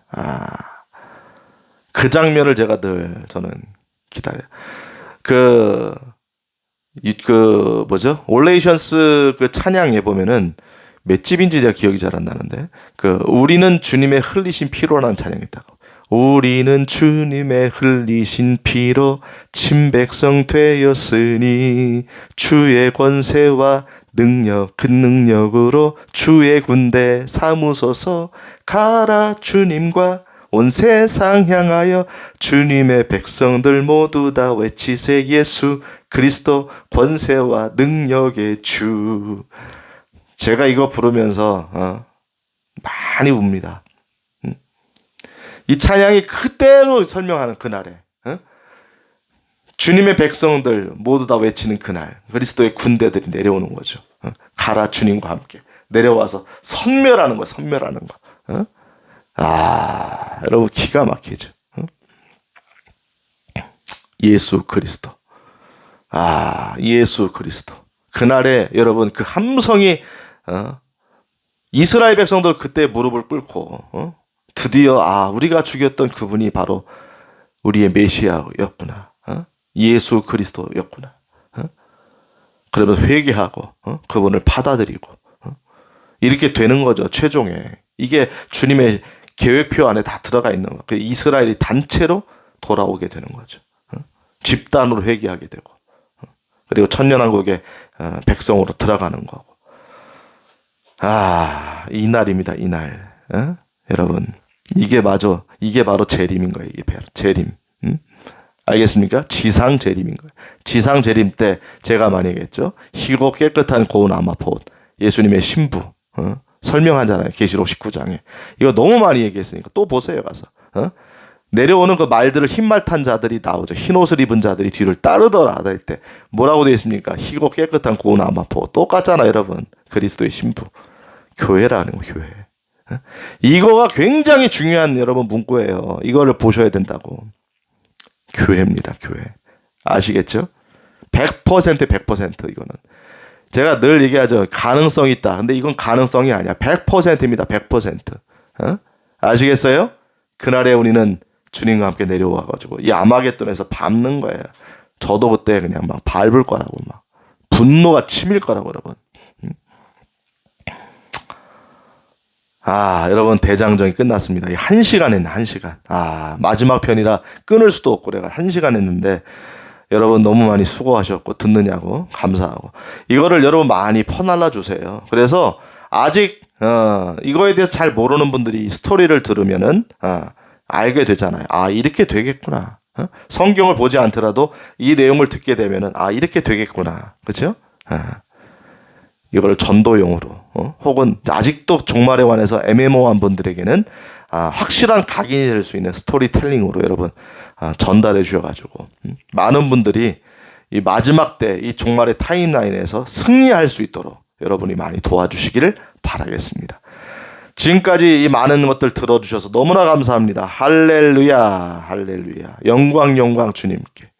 그 장면을 제가 늘 저는 기다려요. 뭐죠? 올레이션스 그 찬양에 보면은 몇 집인지 제가 기억이 잘 안 나는데 우리는 주님의 흘리신 피로라는 찬양이 있다고. 우리는 주님의 흘리신 피로 친백성 되었으니 주의 권세와 능력 그 능력으로 주의 군대 삼으소서. 가라 주님과 온 세상 향하여 주님의 백성들 모두 다 외치세. 예수 그리스도 권세와 능력의 주. 제가 이거 부르면서 많이 웁니다. 이 찬양이 그대로 설명하는 그날에 주님의 백성들 모두 다 외치는 그날 그리스도의 군대들이 내려오는 거죠. 가라 주님과 함께 내려와서 선멸하는 거. 선멸하는 거. 여러분 기가 막히죠. 예수 그리스도. 예수 그리스도. 그날에 여러분 그 함성이 이스라엘 백성들 그때 무릎을 꿇고 드디어 우리가 죽였던 그분이 바로 우리의 메시아였구나. 예수 그리스도였구나. 그러면서 회개하고 그분을 받아들이고 이렇게 되는 거죠. 최종에 이게 주님의 계획표 안에 다 들어가 있는 거. 그 이스라엘이 단체로 돌아오게 되는 거죠. 집단으로 회개하게 되고 그리고 천년왕국의 백성으로 들어가는 거고. 이날입니다. 이날. 여러분 이게 바로 재림인 거예요. 이게 바로 재림. 알겠습니까? 지상 재림인 거예요. 지상 재림 때 제가 많이 얘기했죠. 희고 깨끗한 고운 아마포 예수님의 신부 설명하잖아요. 계시록 19장에. 이거 너무 많이 얘기했으니까 또 보세요. 가서. 내려오는 그 말들을 흰말 탄 자들이 나오죠. 흰 옷을 입은 자들이 뒤를 따르더라 할 때 뭐라고 되어 있습니까? 희고 깨끗한 고운 아마포. 똑같잖아 여러분. 그리스도의 신부. 교회라는 거 교회. 이거가 굉장히 중요한 여러분 문구예요. 이거를 보셔야 된다고. 교회입니다. 교회. 아시겠죠? 100% 이거는. 제가 늘 얘기하죠. 가능성이 있다. 근데 이건 가능성이 아니야. 100%입니다. 100%. 아시겠어요? 그날에 우리는 주님과 함께 내려와가지고 이 아마겟돈에서 밟는 거예요. 저도 그때 그냥 막 밟을 거라고 막 분노가 치밀 거라고 여러분. 여러분 대장정이 끝났습니다. 1시간 했네. 1시간. 마지막 편이라 끊을 수도 없고 내가 1시간 했는데 여러분 너무 많이 수고하셨고 듣느냐고 감사하고 이거를 여러분 많이 퍼날라 주세요. 그래서 아직 이거에 대해서 잘 모르는 분들이 이 스토리를 들으면은 알게 되잖아요. 아 이렇게 되겠구나. 성경을 보지 않더라도 이 내용을 듣게 되면은 아 이렇게 되겠구나. 그렇죠? 이걸 전도용으로 혹은 아직도 종말에 관해서 애매모호한 분들에게는 확실한 각인이 될 수 있는 스토리텔링으로 여러분 전달해 주셔가지고 많은 분들이 이 마지막 때 이 종말의 타임라인에서 승리할 수 있도록 여러분이 많이 도와주시기를 바라겠습니다. 지금까지 이 많은 것들 들어주셔서 너무나 감사합니다. 할렐루야, 할렐루야. 영광, 영광 주님께.